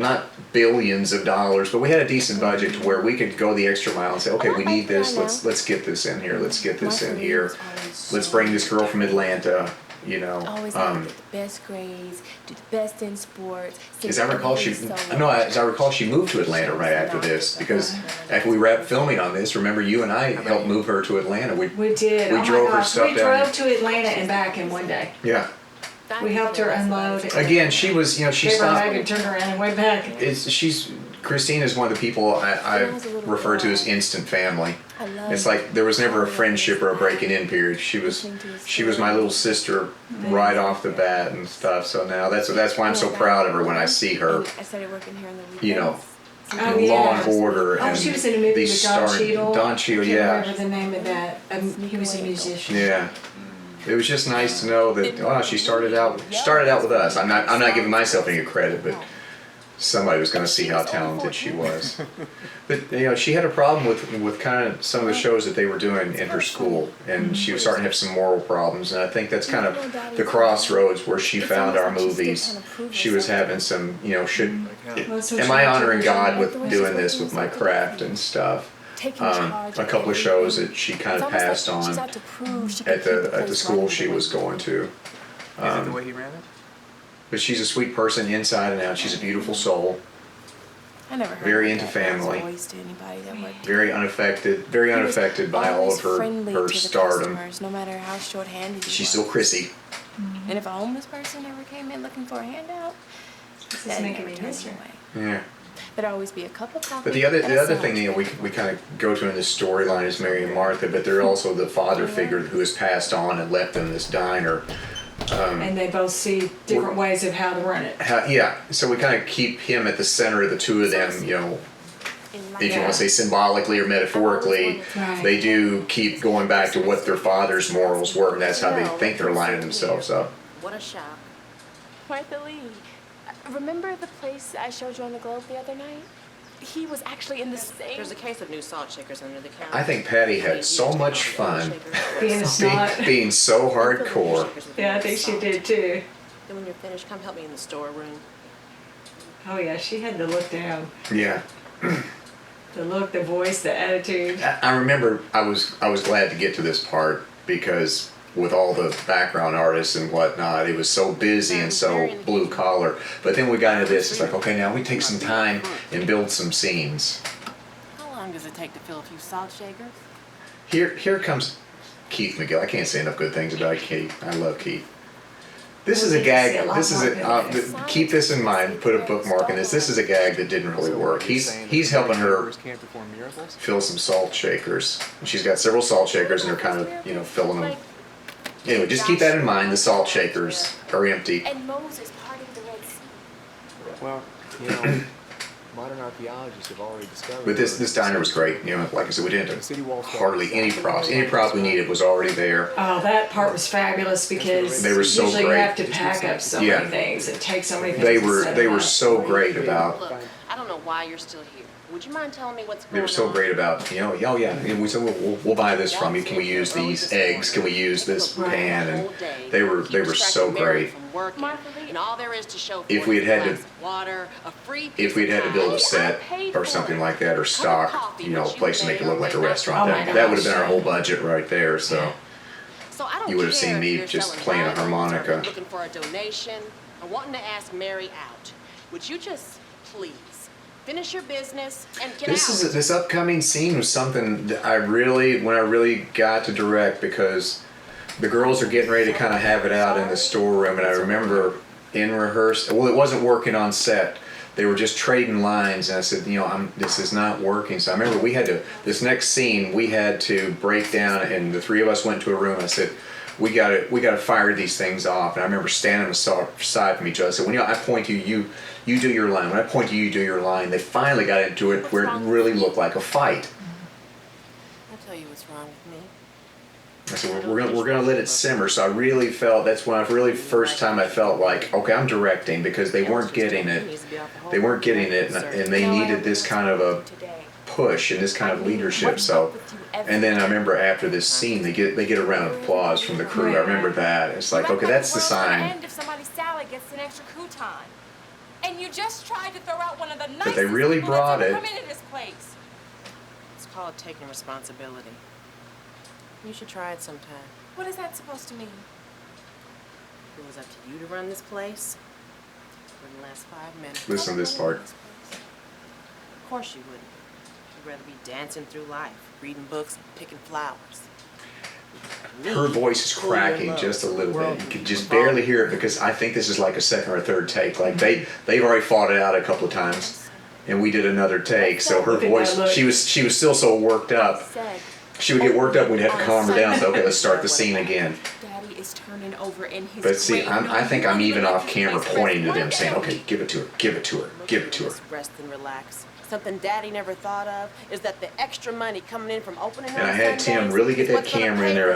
not billions of dollars, but we had a decent budget to where we could go the extra mile and say, okay, we need this. Let's get this in here. Let's get this in here. Let's bring this girl from Atlanta. You know, Always had to get the best grades, do the best in sports. as I recall, she moved to Atlanta right after this because after we wrapped filming on this, remember you and I helped move her to Atlanta. We did. We Oh drove my her gosh. stuff We down. drove to Atlanta and back in one day. Yeah. We helped her unload. Again, she was, you know, she Gave her a stopped. hug and turned around and went back. Christine is one of the people I refer to as instant family. It's like there was never a friendship or a breaking in period. She was my little sister right off the bat and stuff. So now that's why I'm so proud of her when I see her. I started working here on the weekends. You know, Oh, Law yeah. and Order Oh, and she was in a movie these with Don starring- Cheadle. Don Cheadle, I can't yeah. remember the name of that. He was a musician. Yeah. It was just nice to know that she started out with us. I'm not giving myself any credit, but somebody was going to see how talented she was. But you know, she had a problem with kind of some of the shows that they were doing in her school, and she was starting to have some moral problems. And I think that's kind of the crossroads where she found our movies. She was having some, you know, am I honoring God with doing this with my craft and stuff? A couple of shows that she kind of passed on at the school she was going to. Is it the way he ran it? But she's a sweet person inside and out. She's a beautiful soul. I never heard Very of into that. That was family. always to anybody that worked Very unaffected by all of her stardom. No matter how short-handed you She's were. still Chrissy. And if a homeless person ever came in looking for a handout, This is that making never me turned miss you her. away. Yeah. There'd always be a cup of coffee. But the other thing, you know, we kind of go to in this storyline is Mary and Martha, but they're also the father figure who has passed on and left them this diner. And they both see different ways of how to run it. So we kind of keep him at the center of the two of them, you know, if you want to say symbolically or metaphorically, Right. they do keep going back to what their father's morals were, and that's how they think they're lining themselves up. What a shock. Martha Lee, remember the place I showed you on the globe the other night? He was actually in the same... There's a case of new salt shakers under the counter. I think Patty had so much fun Being a snot. being so hardcore. Yeah, I think she did too. Then when you're finished, come help me in the storeroom. Oh yeah, she had the look down. Yeah. The look, the voice, the attitude. I remember I was glad to get to this part because with all the background artists and whatnot, it was so busy and so blue collar. But then we got into this, it's like, okay, now we take some time and build some scenes. How long does it take to fill a few salt shakers? Here comes Keith McGill. I can't say enough good things about Keith. I love Keith. This is a gag. This is keep this in mind. Put a bookmark in this. This is a gag that didn't really work. He's helping her fill some salt shakers. She's got several salt shakers, and they're kind of, you know, filling them. Anyway, just keep that in mind. The salt shakers are empty. And Moses parting the Red Sea. Well, you know, modern archaeologists have already discovered. But this diner was great. You know, like I said, we didn't have hardly any props. Any prop we needed was already there. Oh, that part was fabulous because They were so usually great. you have to pack up so Yeah. many things and take so many things. They to were set they them were up. so great about. Look, I don't know why you're still here. Would you mind telling me what's going on? They were so great about, you know, oh yeah, and we said we'll buy this from you. Can we use these eggs? Can we use this pan? And they were so great. And all there is to show If we had had to- water, a free If we'd had to build a set or something like that, or stock, you know, a place to make it look like a restaurant, Oh my that would have gosh. been our whole budget right there. So So I don't You would have seen care me if you're just selling playing a vinyls or harmonica. looking for a donation or wanting to ask Mary out. Would you just please finish your business and get out? this upcoming scene was something that when I really got to direct, because the girls are getting ready to kind of have it out in the storeroom, and I remember in rehearsal, well, it wasn't working on set. They were just trading lines, and I said, you know, this is not working. So I remember this next scene, we had to break down, and the three of us went to a room, and I said, we gotta fire these things off. And I remember standing aside from each other. I said, when I point to you, you do your line. When I point to you, you do your line. They finally got into it where it really looked like a fight. I'll tell you what's wrong with me. I said, we're gonna let it simmer. So I really felt, that's when first time I felt like, okay, I'm directing, because they weren't getting it. They weren't getting it, and they needed this kind of a push and this kind of leadership. So, and then I remember after this scene, they get a round of applause from the crew. I remember that. It's like, okay, that's the sign. If somebody's salad gets an extra crouton. And you just tried to throw out one of the nicest they really people brought that's it. ever come into this place. It's called taking responsibility. You should try it sometime. What is that supposed to mean? If it was up to you to run this place, it wouldn't last 5 minutes. Listen to this part. Of course you wouldn't. You'd rather be dancing through life, reading books, and picking flowers. Her voice is cracking just a little bit. You can just barely hear it because I think this is like a second or third take. Like they've already fought it out a couple of times, and we did another take. So her voice, she was still so worked up. She would get worked up. We'd have to calm her down. So okay, let's start the scene again. Daddy is turning over in his But see, grave. I think I'm even off camera pointing to them, saying, "Okay, give it to her, give it to her, give it to her." Just rest and relax. Something Daddy never thought of is that the extra money coming in from opening And I had Tim really get that camera in there.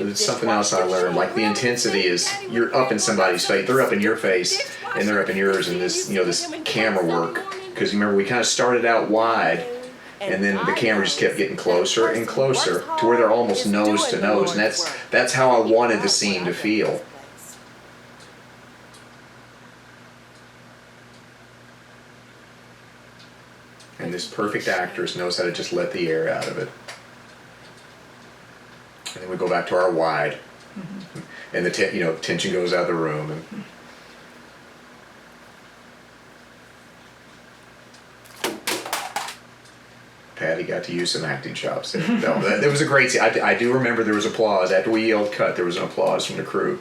It's something else I learned. Like the intensity is, you're up in somebody's face, they're up in your face, and they're up in yours. And this, this camera work. Because remember, we kind of started out wide, and then the camera just kept getting closer and closer to where they're almost nose to nose. And that's how I wanted the scene to feel. And this perfect actress knows how to just let the air out of it. And then we go back to our wide, and the tension goes out of the room. And Patty got to use some acting chops there. No, that was a great scene. I do remember there was applause after we yelled cut. There was an applause from the crew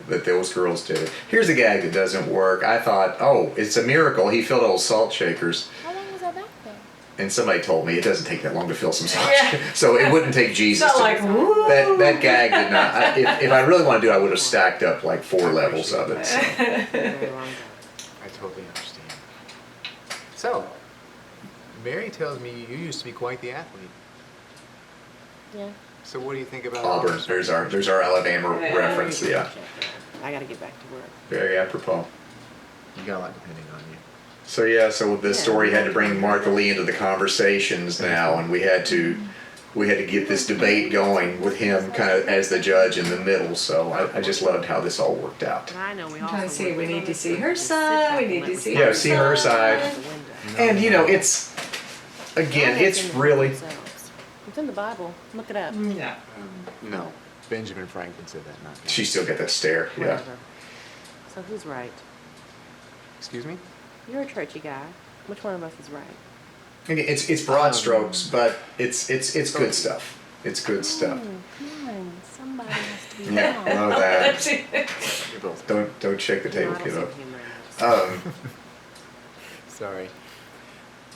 that those girls did it. Here's a gag that doesn't work. I thought, oh, it's a miracle. He filled those salt shakers. How long was I back there? And somebody told me it doesn't take that long to fill some salt shakers. So it wouldn't take Jesus. It's not like, woo. That gag did not. If I really want to do it, I would have stacked up like 4 levels of it. So. I totally understand. So, Mary tells me you used to be quite the athlete. Yeah. So what do you think about Auburn. There's our Alabama reference. Yeah. I gotta get back to work. Very apropos. You got a lot depending on you. So yeah, so the story had to bring Martha Lee into the conversations now, and we had to get this debate going with him kind of as the judge in the middle. So I just loved how this all worked out. And I know we I'm trying to also see, work we with need to others see who her just sit side, back we and need let to see reality Yeah, see her side. out the window. And it's again, it's really. It's in the Bible. Look it up. Yeah. No. Benjamin Franklin said that, not me. She still got that stare. Yeah. Whatever. So who's right? Excuse me? You're a churchy guy. Which one of us is right? Again, it's broad strokes, but it's good stuff. It's good stuff. Come on, somebody has to be Yeah, wrong. love that. You're both. Don't shake the table, No, I don't kiddo. see humor in this. Sorry.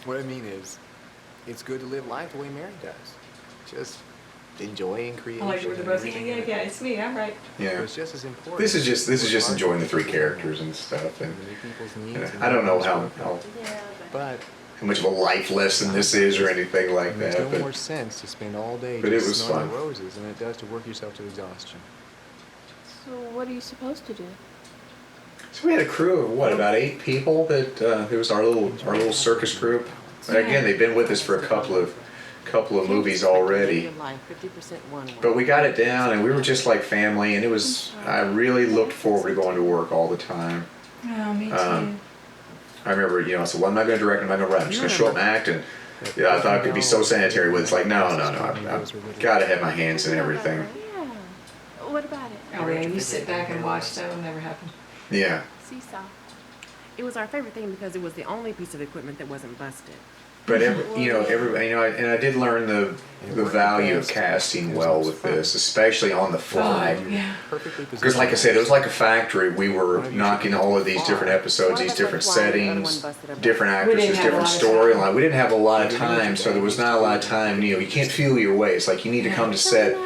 What I mean is, it's good to live life the way Mary does. Just enjoying creation. I like you were and both everything yeah, like yeah, that. it's me, I'm right. But Yeah. it's just as important. This is just to enjoying the work 3 with characters and stuff. And other people's needs and I don't know how Yeah, But much of a life lesson this is or anything like there's that. no But more sense to spend all day but it just was smelling fun. roses than it does to work yourself to exhaustion. So what are you supposed to do? so we had a crew of what, about 8 people. That it was our little circus group. And again, they've been with us for a couple of movies already. Your life, 50% one way. But we got it down, and we were just like family. And it was I really looked forward to going to work all the time. Oh, me too. I remember, I said, well, I'm not going to direct, I'm not going to write, I'm just going to show up and act. And I thought I could be so sanitary with it. It's like, no, I've got to have my hands in everything. Yeah. What about it? Oh yeah, you sit back and watch, that will never happen. Yeah. Seesaw. It was our favorite thing because it was the only piece of equipment that wasn't busted. But everybody, and I did learn the value of casting well with this, especially on the fly. Yeah. Perfectly Because like I said, it was like a factory. We were knocking all of these different episodes, these different settings, different actresses, different storyline. We didn't have a lot of time, so there was not a lot of time. You can't feel your way. It's like you need to come to set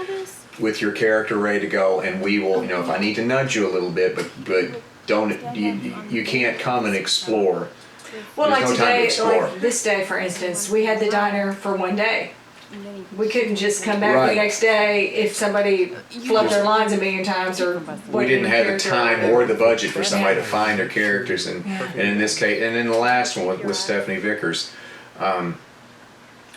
with your character ready to go, and we will. If I need to nudge you a little bit, but don't you can't come and explore. Well, There's like no time to today, explore. like this day, for instance, we had the diner for one day. We couldn't just come back Right. the next day if somebody flubbed their lines a million times or. We didn't have the time or the budget for somebody to Yeah. find their characters, and in this case, and in the last one with Stephanie Vickers,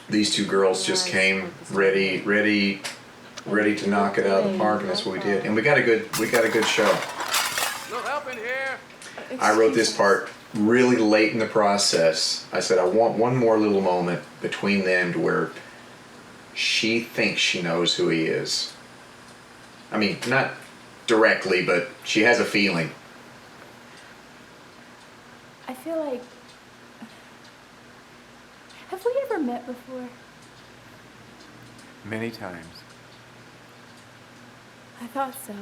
these 2 girls just came ready to knock it out of the park, and that's what we did. And we got a good show. No help in here. I wrote this part really late in the process, I said, I want one more little moment between them to where she thinks she knows who he is. I mean, not directly, but she has a feeling. I feel like... Have we ever met before? Many times. I thought so.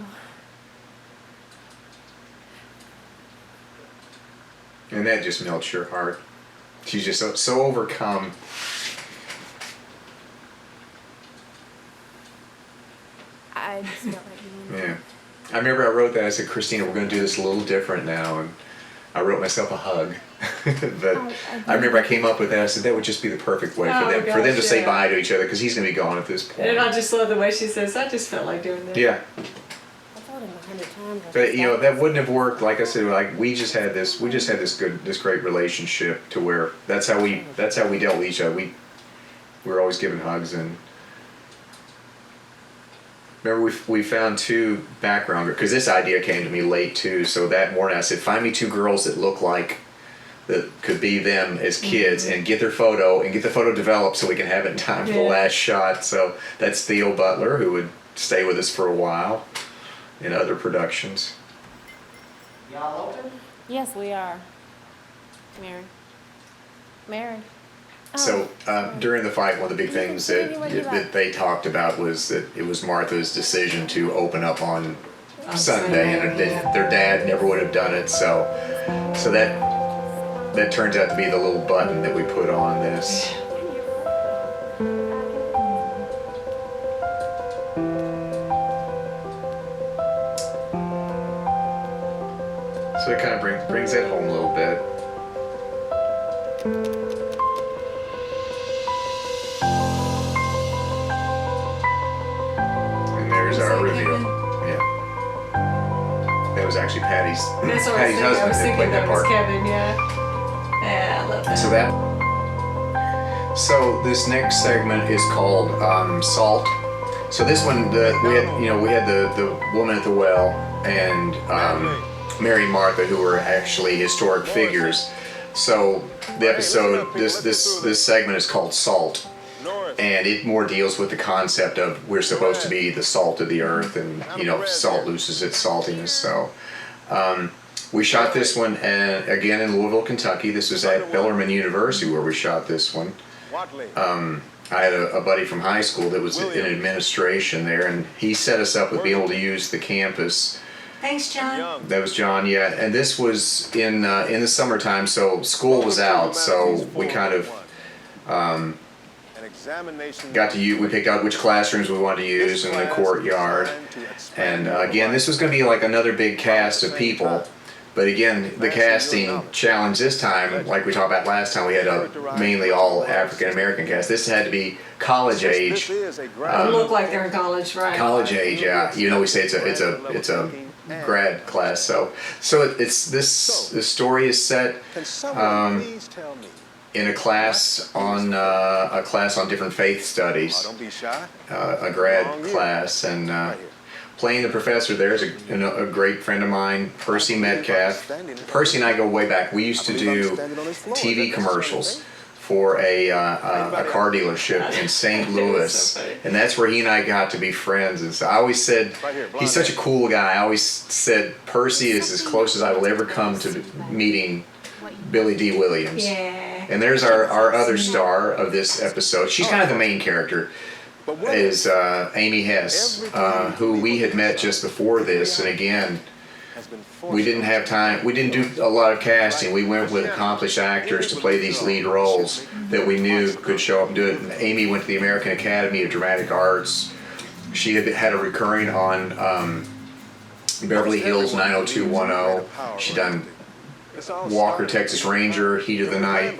And that just melts your heart. She's just so overcome. I just felt like you. Yeah. I remember I wrote that. I said, Christina, we're going to do this a little different now. And I wrote myself a hug. But I remember I came up with that. I said, that would just be the perfect way Oh, for them to say yeah. bye to each other, because he's going to be gone at this point. And I just love the way she says, I just felt like doing this. Yeah. I told him 100 times. But you know, that wouldn't have worked. Like I said, like we just had this great relationship to where that's how we dealt with each other. We were always giving hugs. And remember, we found two background, because this idea came to me late too. So that morning I said, find me two girls that look like, that could be them as kids, and get their photo and get the photo developed so we can have it in time for the last shot. So that's Theo Butler, who would stay with us for a while in other productions. Y'all open? Yes, we are. Mary. Mary. So during the fight, one of the big things that they talked about was that it was Martha's decision to open up on Sunday, and their dad never would have done it. So that turns out to be the little button that we put on this. So it kind of brings that home a little bit. And there's our reveal. Yeah. That was actually Patty's That's what Patty's I was husband that thinking played that that was part. Kevin, yeah. Yeah, I love that. So this next segment is called Salt. So this one, we had the woman at the well and Mary and Martha, who were actually historic figures. So the episode, this segment is called Salt, and it more deals with the concept of we're supposed to be the salt of the earth, and salt loses its saltiness. So we shot this one again in Louisville, Kentucky. This was at Bellarmine University where we shot this one. I had a buddy from high school that was in administration there, and he set us up with being able to use the campus. Thanks, John. That was John, yeah. And this was in the summertime, so school was out, so we kind of got to use. We picked out which classrooms we wanted to use in the courtyard. And again, this was going to be like another big cast of people. But again, the casting challenge this time, like we talked about last time, we had a mainly all African American cast. This had to be college age. Look like they're in college, right? College age, yeah. We say it's a grad class. So it's this story is set in a class on different faith studies, a grad class, and. Playing the professor there is a great friend of mine, Percy Metcalf. Percy and I go way back. We used to do TV commercials for a car dealership in St. Louis, and that's where he and I got to be friends. And so I always said, he's such a cool guy. I always said Percy is as close as I will ever come to meeting Billy D. Williams. Yeah. And there's our other star of this episode. She's kind of the main character. Is Amy Hess, who we had met just before this, and again, we didn't have time. We didn't do a lot of casting. We went with accomplished actors to play these lead roles that we knew could show up and do it. And Amy went to the American Academy of Dramatic Arts. She had a recurring on Beverly Hills 90210. She done Walker, Texas Ranger, Heat of the Night.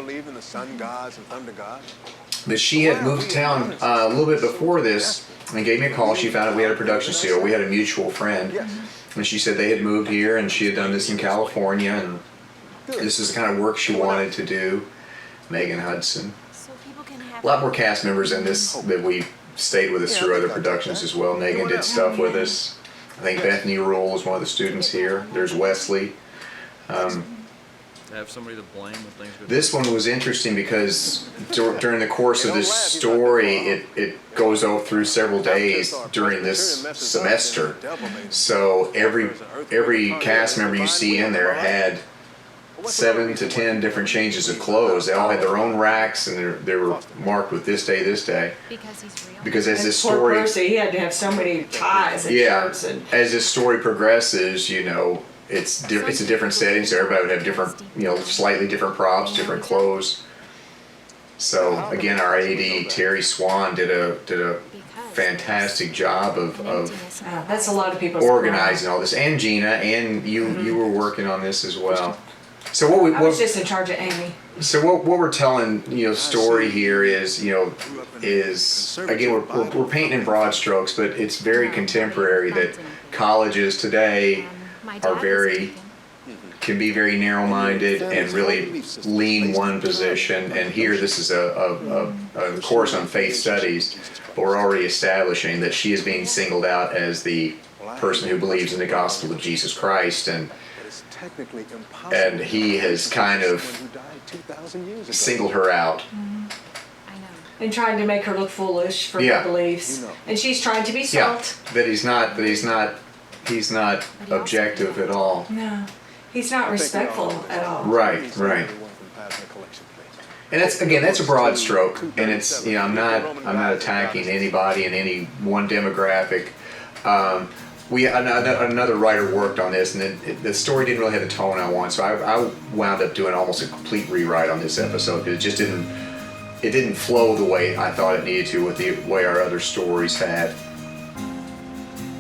But she had moved to town a little bit before this and gave me a call. She found out we had a production studio. We had a mutual friend. And she said they had moved here and she had done this in California. And this is the kind of work she wanted to do. Megan Hudson. A lot more cast members in this that we stayed with us through other productions as well. Megan did stuff with us. I think Bethany Rule was one of the students here. There's Wesley. To have somebody to blame when things go. This one was interesting because during the course of this story, it goes through several days during this semester. So every cast member you see in there had 7 to 10 different changes of clothes. They all had their own racks, and they were marked with this day, this day. Because he's real. Because as this Poor story, Percy, he had to have so many ties and yeah, shirts and. as this story progresses, you know, it's a different setting, so everybody would have different, you know, slightly different props, different clothes. So again, our AD Terry Swan did a fantastic job of That's a lot of people. organizing all this, and Gina, and you were working on this as well. So I was just in charge of Amy. So what we're telling, you know, story here is, you know, is again we're painting in broad strokes, but it's very contemporary that colleges today are can be very narrow-minded and really lean one position. And here, this is a course on faith studies, but we're already establishing that she is being singled out as the person who believes in the gospel of Jesus Christ, and he has kind of singled her out. And trying to make her look foolish for Yeah. her beliefs. And she's trying to be salt. Yeah, that he's not objective at all. No. He's not respectful at all. Right. And that's a broad stroke, and it's, you know, I'm not attacking anybody in any one demographic. Another writer worked on this, and the story didn't really have the tone I want, so I wound up doing almost a complete rewrite on this episode because it just didn't flow the way I thought it needed to with the way our other stories had.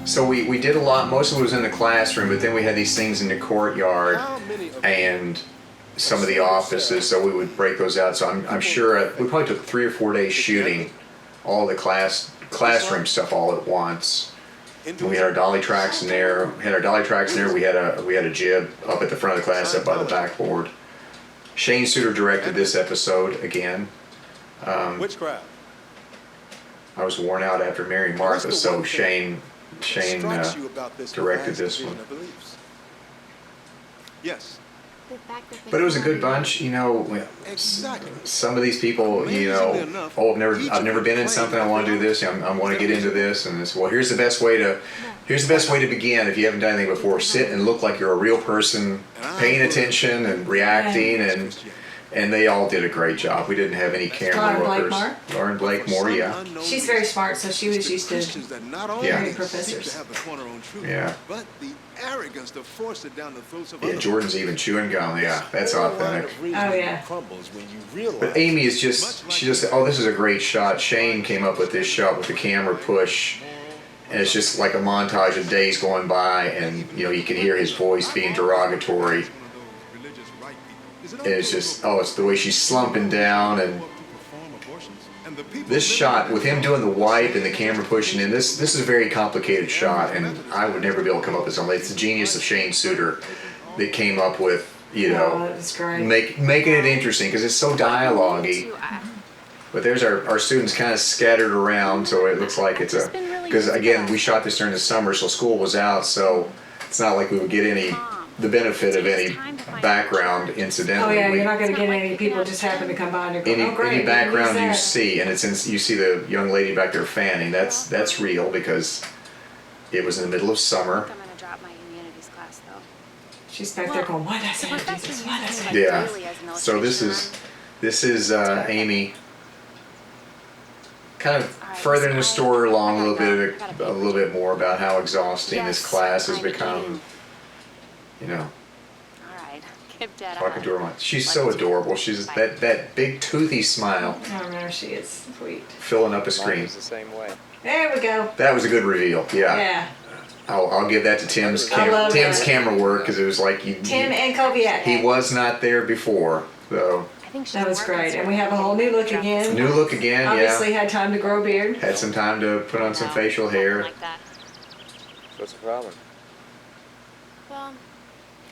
So we did a lot. Most of it was in the classroom, but then we had these things in the courtyard and some of the offices, so we would break those out. So I'm sure we probably took 3 or 4 days shooting all the classroom stuff all at once. And we had our dolly tracks in there. We had a jib up at the front of the class, up by the backboard. Shane Suter directed this episode again. Witchcraft. I was worn out after marrying Martha, so Shane directed this one. Yes. But it was a good bunch, you know. Some of these people, you know, I've never been in something. I want to do this. I want to get into this, and it's, well, here's the best way to begin. If you haven't done anything before, sit and look like you're a real person, paying attention and reacting, and they all did a great job. We didn't have any camera workers. Lauren Blakemore, yeah. She's very smart, so she was used to Yeah. professors. Yeah. But the arrogance to force it down the throats of Yeah, Jordan's even chewing gum. Yeah, that's authentic. Oh, yeah. But Amy is just, oh, this is a great shot. Shane came up with this shot with the camera push, and it's just like a montage of days going by, and, you know, you can hear his voice being derogatory. And it's just, it's the way she's slumping down, and this shot with him doing the wipe and the camera pushing in, this is a very complicated shot, and I would never be able to come up with something. It's the genius of Shane Suter that came up with, you know, that was great. making it interesting because it's so dialogue-y. But there's our students kind of scattered around, so it looks like it's because again, we shot this during the summer, so school was out, so it's not like we would get the benefit of any background incidentally. Oh, yeah, you're not going to get any people just happen to come by and go, oh, great. Any background you that. see, and you see the young lady back there fanning, that's real because it was in the middle of summer. I'm gonna drop my humanities class though. She's back there going, why does I do this? Why does I Yeah. So this is Amy kind of furthering the story along a little bit more about how exhausting this class has become. You know, All right, give Dad a talking hug. to her mom. She's so adorable. She's that big toothy smile I don't know, she is sweet. filling up a screen. the same way. There we go. That was a good reveal. Yeah. Yeah. I'll give that to Tim's I love that. camera work because it was like Tim and Koviak. he was not there before. So I think she's That was more great. concerned And we have a whole new look about again. new look again. Obviously Yeah. had time to grow a beard. Had some time to put on some facial hair. Like that. What's the problem? Well,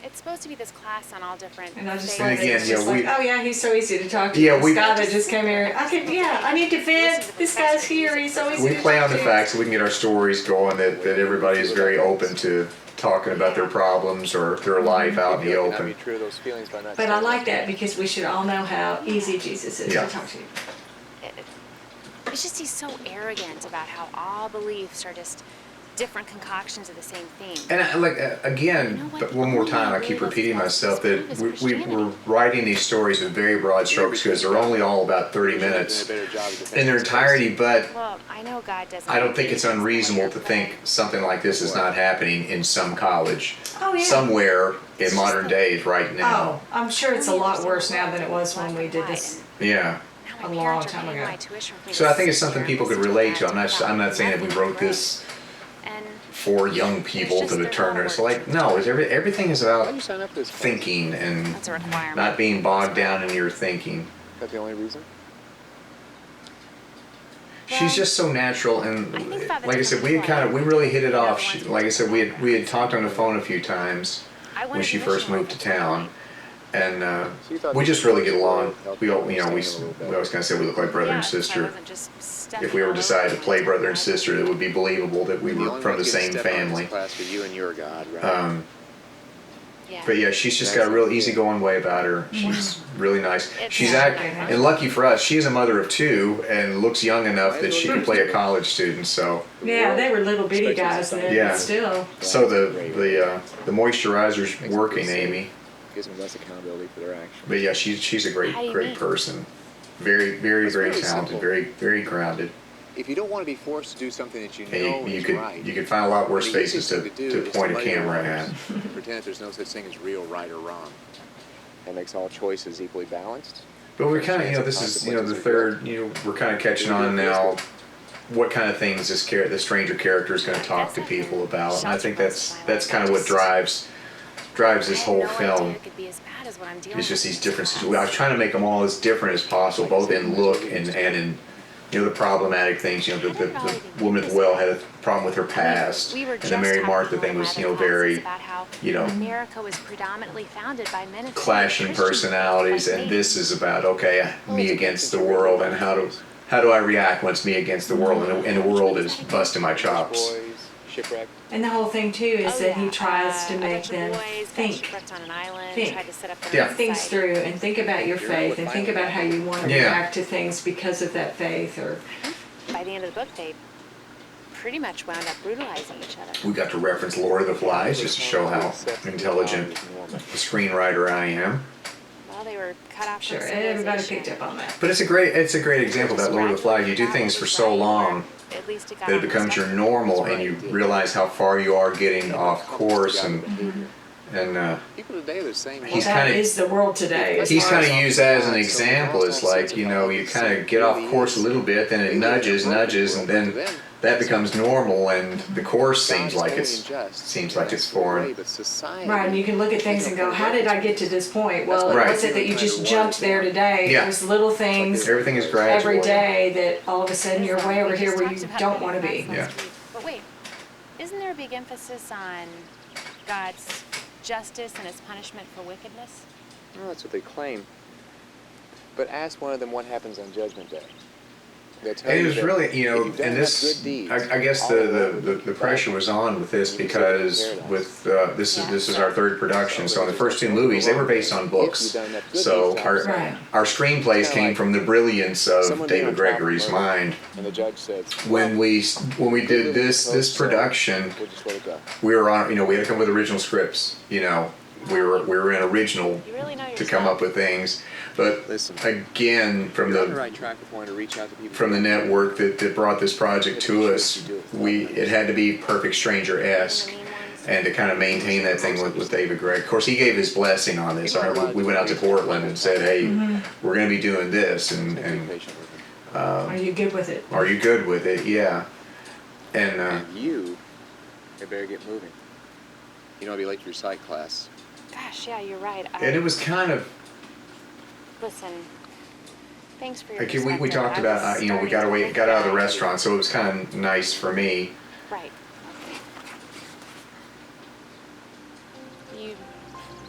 it's supposed to be this class on all different And I just faiths. love And it. again, It's yeah, just we- like, oh yeah, he's so easy to talk to. Yeah, This we- guy that just came here. I need to vent. This guy's here. He's so easy We to play talk on the to. fact so we can get our stories going that everybody is very open to talking about their problems or their life out in the Maybe I can open. be true to those feelings by not But I saying like them. that because we should all know how easy Jesus is Yeah. to talk to. It's just he's so arrogant about how all beliefs are just different concoctions of the same theme. And again, but one more time, I keep repeating myself that we're writing these stories with very broad strokes because they're only all about 30 minutes in their entirety, but Well, I know God doesn't. I don't think it's unreasonable to think something like this is not happening in some college, Oh, yeah. somewhere in modern days right now. Oh, I'm sure it's a lot worse now than it was when we did this. Yeah. Now my a long parents are time paying ago. my tuition for me So to I think it's sit something there people and could listen relate to. that I'm not saying that we nothing wrote great. this And for young people to turn their. So like, no, everything is Why'd about you sign up for this? thinking and that's a requirement. not being bogged down in your thinking. Is that the only reason? She's just so natural, and I think by the like I said, time we really hit it you know, off. once Like I said, we we had talked on the phone a few times I when wanted she to first mission moved to like town, and So you thought we these just really get stories along. would help We all, you you know, understand a little we better? always kind of say we look like brother and so I sister. wasn't just stuck If we ever all decided over to play it. brother and sister, it would be believable that we The were only from the ones getting same stepped on in this family. class were you and your God, right? Yeah. But yeah, she's just got a real easygoing way about her. She's really nice. It's She's not act, that fun. and lucky for us, she is a mother of two and looks young enough that she can play a college student. So, Yeah, they were little bitty guys there, Yeah. but still. so the moisturizer's working, Amy. Gives them less accountability for their actions. But yeah, she's a How do you great mean? person. Very It's very really talented. simple. Very grounded. If you don't want to be forced to do something that you know And you is could right, you could find a lot worse the faces easiest to, thing do to is point a muddy the camera waters at. and pretend that there's no such thing as real right or wrong. That makes all choices equally balanced. But we're kind of, this is, the third, we're kind of catching on now what kind of things the stranger character is going to talk to people about. And I think that's kind of what drives this whole film. It could be as bad as what I'm dealing It's just with these in different class. situations. I was trying to make them all as different as possible, both in look and in, the problematic things. The woman at the well had a problem with her past, We were and the just Mary talking Martha in thing one was, of my other very, classes about how America was predominantly founded by men of faith, clashing Christian personalities, like and me. this is about me against the world, and how do I react when it's me against the world, and the world is busting my chops. Boys, shipwrecked. And the whole thing too is Oh, that he yeah. tries to A make bunch of them boys got think. shipwrecked on an island, Think. tried to set up their Yeah. own Things site. through and think about your You're faith what and think finally about how you want to Yeah. react to things because of that faith or By the end of the book, they pretty much wound up brutalizing each other. We got to reference Lord of the Flies just to show how intelligent a screenwriter I am. Well, they were cut off sure, from everybody civilization. picked up on that. But it's a great example that Lord of the Flies. You do things for so long At least it got that it on the becomes your spectrum. normal, and you realize how far you are getting off course, and People today, they're saying He's That kinda- is the world today. as he's far kind as- of used that as an example. It's like, you kind of get off course a little bit, then it nudges, and then that becomes normal, and the course seems like it's foreign. Right, and you can look at things and go, how did I get to this point? Well, Right. it wasn't that you just jumped there today. Yeah. It was little things Everything is gradual. every day that all of a sudden you're way over We here just where you talked about don't the want to be. events Yeah. last week. But wait, isn't there a big emphasis on God's justice and his punishment for wickedness? Well, that's what they claim. But ask one of them what happens on Judgment Day. They'll tell It you was that really, if you've done and enough this, good deeds, I guess all the pressure was on with this because with this is our third production. So in the first two movies, they were based on books. So Right. our screenplays came from the brilliance of David Gregory's mind. And the judge says, When we did this production, we'll just let it go. we were on, we had to come with original scripts. We were in original You really know to come up with things. But Listen, again, from you're on the the right track with wanting to reach out to people. from the network that brought this project to us, it had to be Perfect Stranger-esque, and to kind of maintain that thing with David Gregg. Of course, he gave his blessing on this. We went out to Portland and said, hey, we're going to be doing this, and Be patient with them. Are you good with it? are you good with it? Yeah. And And you had better get moving. You know, I'll be late to your psych class. Gosh, yeah, you're right. it was kind of, Listen, thanks for your like we perspective. talked I about, was we starting got to away, think got out of the that- restaurant, so it was kind of nice for me. Right.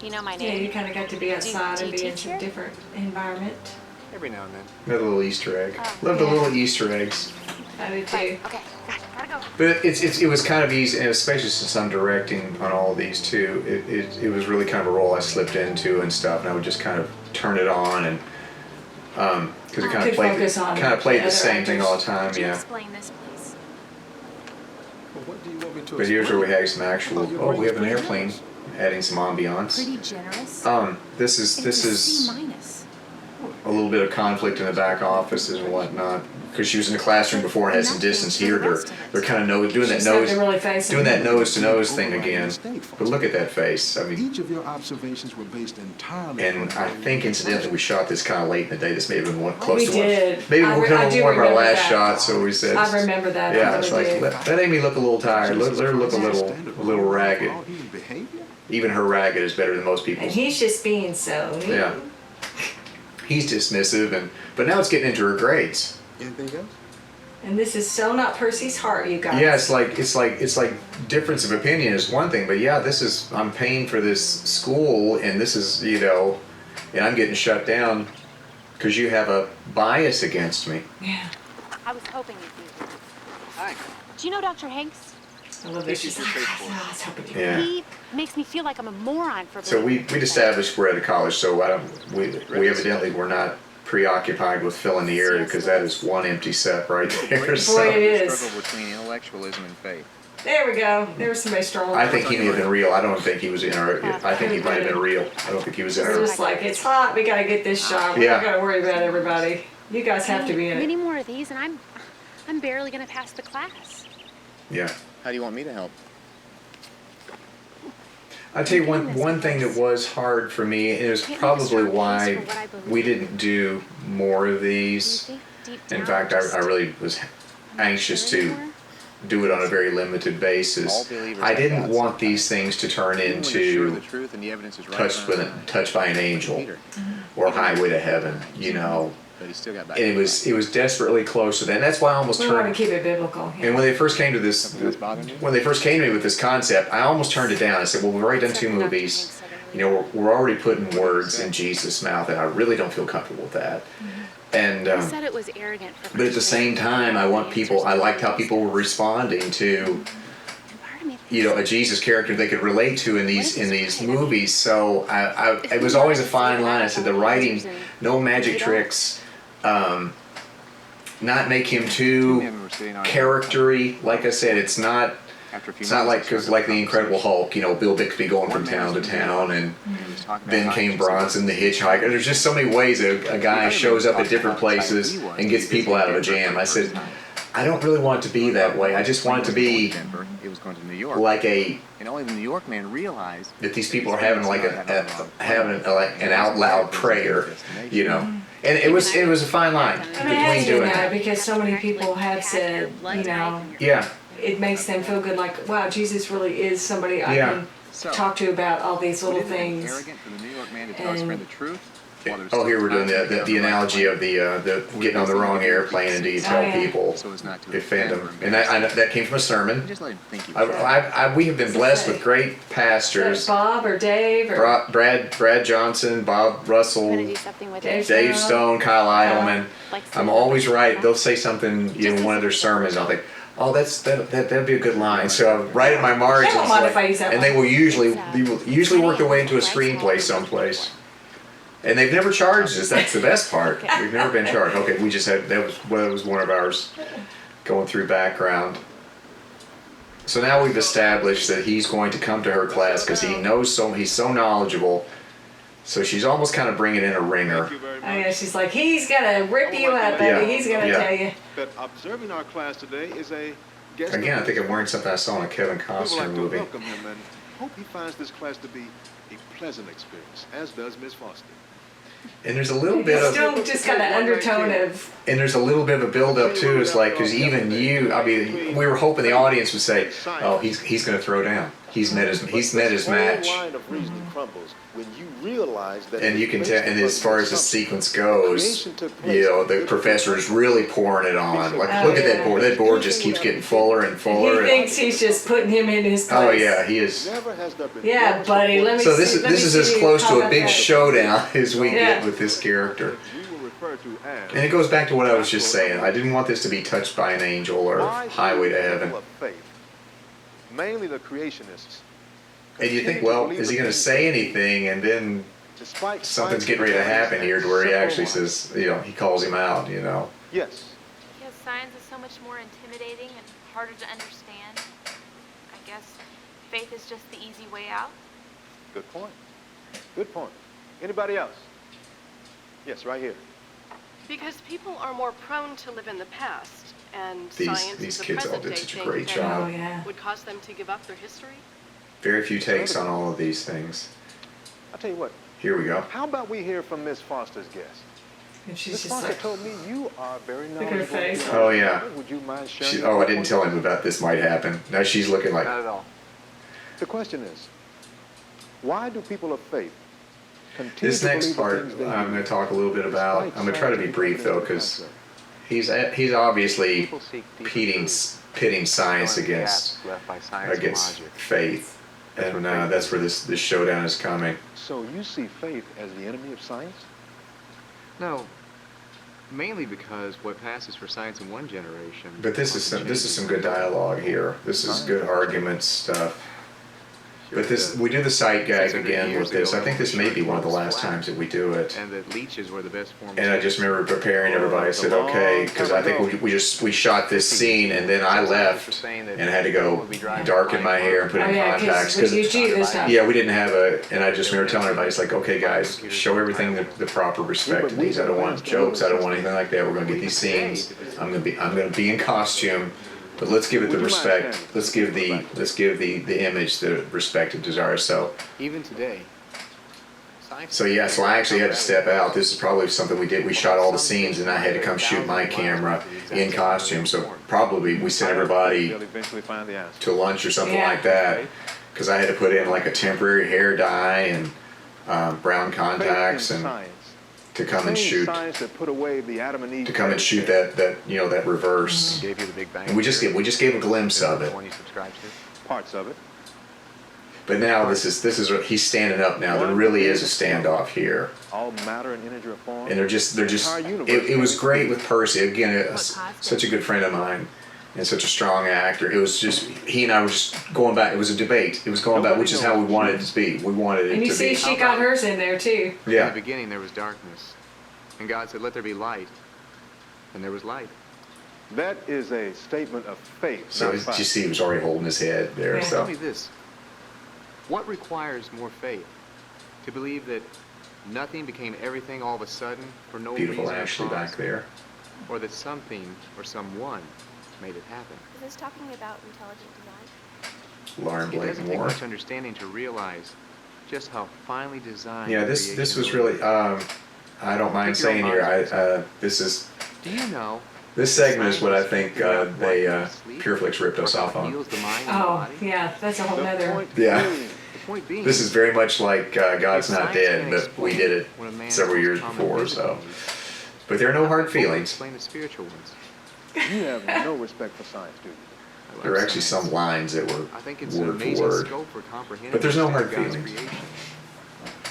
You know my Yeah, name. you kind of got to be outside do and you be in teach some here? different environment. Every now and then. Another little Easter egg. Oh, Love the yeah. little Easter eggs. I do too. Right. Okay. Gotta But it was kind of easy, and especially since I'm directing on all of these too. It was really kind of a role I slipped into and stuff, and I would just kind of turn it on and because it Could focus on played the the same other thing all the time, Could you yeah. explain this, please? Well, what do you want me to But here's where we explain? have some actual. Oh, you're Oh, we have an pretty airplane, generous. adding some ambiance. Pretty generous. This is C-minus. a little bit of conflict in the back offices and whatnot. Because she was in the classroom before and had some distance here. They're kind of doing that Just have nose, to really face doing him. that nose to nose thing again. But look at that face. I mean, Each of your observations were based entirely and on I think incidentally we shot this kind of late in the day. This may have been one close We to did. one. Maybe I one do of our remember last that. shots. So we said. I remember that. Yeah, I it's really like did. let Amy look a little tired. Let her look a little ragged. all human behavior. Even her ragged is better than most people's. And he's just being so. Yeah. He's dismissive, but now it's getting into her grades. Anything else? And this is so not Percy's heart, you guys. Yeah, it's like difference of opinion is one thing, but yeah, I'm paying for this school, and this is and I'm getting shut down because you have a bias against me. Yeah. I was hoping you'd be here. Hi. Do you know Dr. Hanks? I love that she's like, I was hoping you Yeah. He makes me feel like I'm a moron for So believing we'd established we're at a college, so we evidently were not preoccupied with filling the area because that is one empty set right there. Boy, So it is. Struggle between intellectualism and faith. There we go. There was somebody strong. I think he may have been real. I don't think he was in our. I think he might have been real. I don't think he was in It's our. just like, it's hot, we gotta get this shot. We're Yeah. not gonna worry about everybody. You guys have to be in Many it. more of these, and I'm barely gonna pass the class. Yeah. How do you want me to help? I'll tell you one thing that was hard for me, and it was probably why we didn't do more of these. In fact, I really was anxious to do it on a very limited basis. I didn't want these things to turn into the truth and the evidence is right. touched by an angel or Highway to Heaven, But he still got back. And it was desperately close to that. And that's why I almost We want to turned. keep it biblical. And when they first came to this, Something that's bothering you? when they first came to me with this concept, I almost turned it down. I said, "Well, we've already done 2 movies. We're already putting words in Jesus' mouth, and I really don't feel comfortable with that." And He said it was arrogant for but at the same time, I liked how people were responding to, a Jesus character they could relate to in these movies. So it was always a fine line. I said the writing, no magic tricks. Not make him too charactery. Like I said, it's not like the Incredible Hulk. Bill Bixby going from town to town, and then came Bronson the hitchhiker. There's just so many ways a guy shows up at different places and gets people out of a jam. I said, I don't really want it to be that way. I just want it to be It was going to New York. like And only the New York man realized that these people are having like an out loud prayer, And it was a fine line And it has between been doing that it. because so many people have said, Yeah. it makes them feel good, like, wow, Jesus really is somebody I Yeah. can talk to about all these little Wouldn't it be things. arrogant for the New York man to tell his friend the truth? while there's Oh, here still we're doing time to the be on analogy right of the getting on the wrong airplane, and do you tell Oh, yeah. people So as not to if offend fandom? or And that came from a sermon. Just let him think he was We have been blessed with great pastors. Bob or Dave or Brad Johnson, Bob I'm gonna Russell, do something with Dave it. Dave Stone, Kyle Idleman. Like I'm always right. They'll say something in one of their sermons. I'll think, oh, that'd be a good line. So I write in my margins, They won't mind if I use that and they one. will usually work their way into a screenplay someplace. And they've never charged us. That's the best part. We've never been charged. Okay, we just had that was one of ours going through background. So now we've established that he's going to come to her class because he's so knowledgeable. So she's almost kind of bringing in a ringer. Thank you very Oh much. yeah, she's like, he's gonna rip you up, baby. Yeah, He's gonna yeah. tell you. That observing our class today is a guest. Again, I think I'm wearing something I saw in a Kevin We would Costner like to movie. welcome him and hope he finds this class to be a pleasant experience, as does Miss Foster. And there's a little bit It's of still just got an undertone of. And there's a little bit of a build up too. It's like, because even you, I mean, we were hoping the audience would say, "Oh, he's going to throw down. He's met his match." Line of reasoning crumbles when you realize that. And you can tell. And as far as the sequence goes, the professor is really pouring it on. Like, Oh, look at that yeah. board. That board just keeps getting fuller and fuller. He thinks he's just putting him in his place. Oh yeah, he is. Never has there been Yeah, more buddy. Let me So see. this let me is see as you close talk to a about big that. showdown as we Yeah. get with this character. We will referred to as. And it goes back to what I was just saying. I didn't want this to be touched by an angel or Why do highway to people heaven. of faith, mainly the creationists, And you think, continue to well, believe is he the going to things say that anything? And then despite something's getting ready to scientific happen here to where he actually says, you know, he calls him out, you know. Yes. Because science is so much more intimidating and harder to understand. I guess faith is just the easy way out. Good point. Good point. Anybody else? Yes, right here. Because people are more prone to live in the past, and These science is a kids all present did day such a thing great that job. Oh, yeah. would cause them to give up their history. Very few takes on all of these things. I'll tell you what. Here we go. How about we hear from Miss Foster's guest? And she's Miss just Foster like, told me you are very at her knowledgeable. face. Oh, yeah. Would you mind sharing? She, your oh, I didn't point tell of him about this might happen. Now she's looking like, Not at all. The question is, why do people of faith continue this to next believe the part things they I'm do, going to talk a little bit about. despite I'm going to try to be scientific brief though, evidence because he's obviously People seek deeper pitting, truth, pitting science filling the against gaps left by science and logic. faith. That's And where faith that's is. where this showdown is coming. So you see faith as the enemy of science? No, mainly because what passes for science in one generation. But this is some good dialogue here. This is good argument stuff. But this, we do the sight gag 600 again years with this. ago, I think this may be one of the last flat. times that we do it. And that leeches were the best form. And I just remember preparing everybody. I said, okay, because I think we shot this scene and then I left and had to go darken my hair and put Oh, in yeah, contacts. because we used you this time. Yeah, we didn't have and I just remember telling everybody, it's like, okay guys, show everything the proper respect in these. I don't want jokes, I don't want anything like that. We're gonna get these scenes. I'm gonna be in costume, but let's give it the respect. Let's give the image the respect it deserves. So Even today. so yeah, so I actually had to step out. This is probably something we did. We shot all the scenes and I had to come shoot my camera in costume. So probably we sent everybody They'll eventually find the answer. to lunch or something Yeah. like that. Because I had to put in like a temporary hair dye and brown contacts Faith in and science. to come and Same shoot science that put away the Adam and Eve to come and shoot fairy that that reverse. Gave you the Big Bang. And we just gave a glimpse of it. One you subscribe to. tale. Parts of it. But now this is he's standing up now. There really is a standoff here. All matter and energy are formed. And they're just it was great with Percy. Again, such a good friend of mine and such a strong actor. It was just he and I were just going back. It was a debate. It was going back, which is how we wanted it to be. We wanted it And you to see be. she got hers in there too. In Yeah. the beginning there was darkness. And God said, let there be light. And there was light. That is a statement of faith. So not did fact. you see he was already holding his head there. Yeah. Tell So me this. What requires more faith? To believe that nothing became everything all of a sudden for no beautiful reason or Ashley cause? back there. Or that something or someone made it happen? Is this talking about intelligent design? Lauren It Blake doesn't take Moore. much understanding to realize just how finely designed Yeah, this creation was really really. is. I don't mind Keep your saying own here. minds This is Do you know? this segment is what I think they Sleep, Pureflix ripped us or how off it on. heals the mind and the Oh, body? yeah, that's a whole The nother. point Yeah. being, The point being, This is very much like God's if Not science Dead, can but we explain did it what a man's several most years common before. physical So, needs, but there are no how hard can folk feelings. explain the spiritual ones? you have no respect for science, do you? I love There were actually science. some lines that were I think it's an word for amazing word. scope for comprehending But there's no hard God's feelings. creation.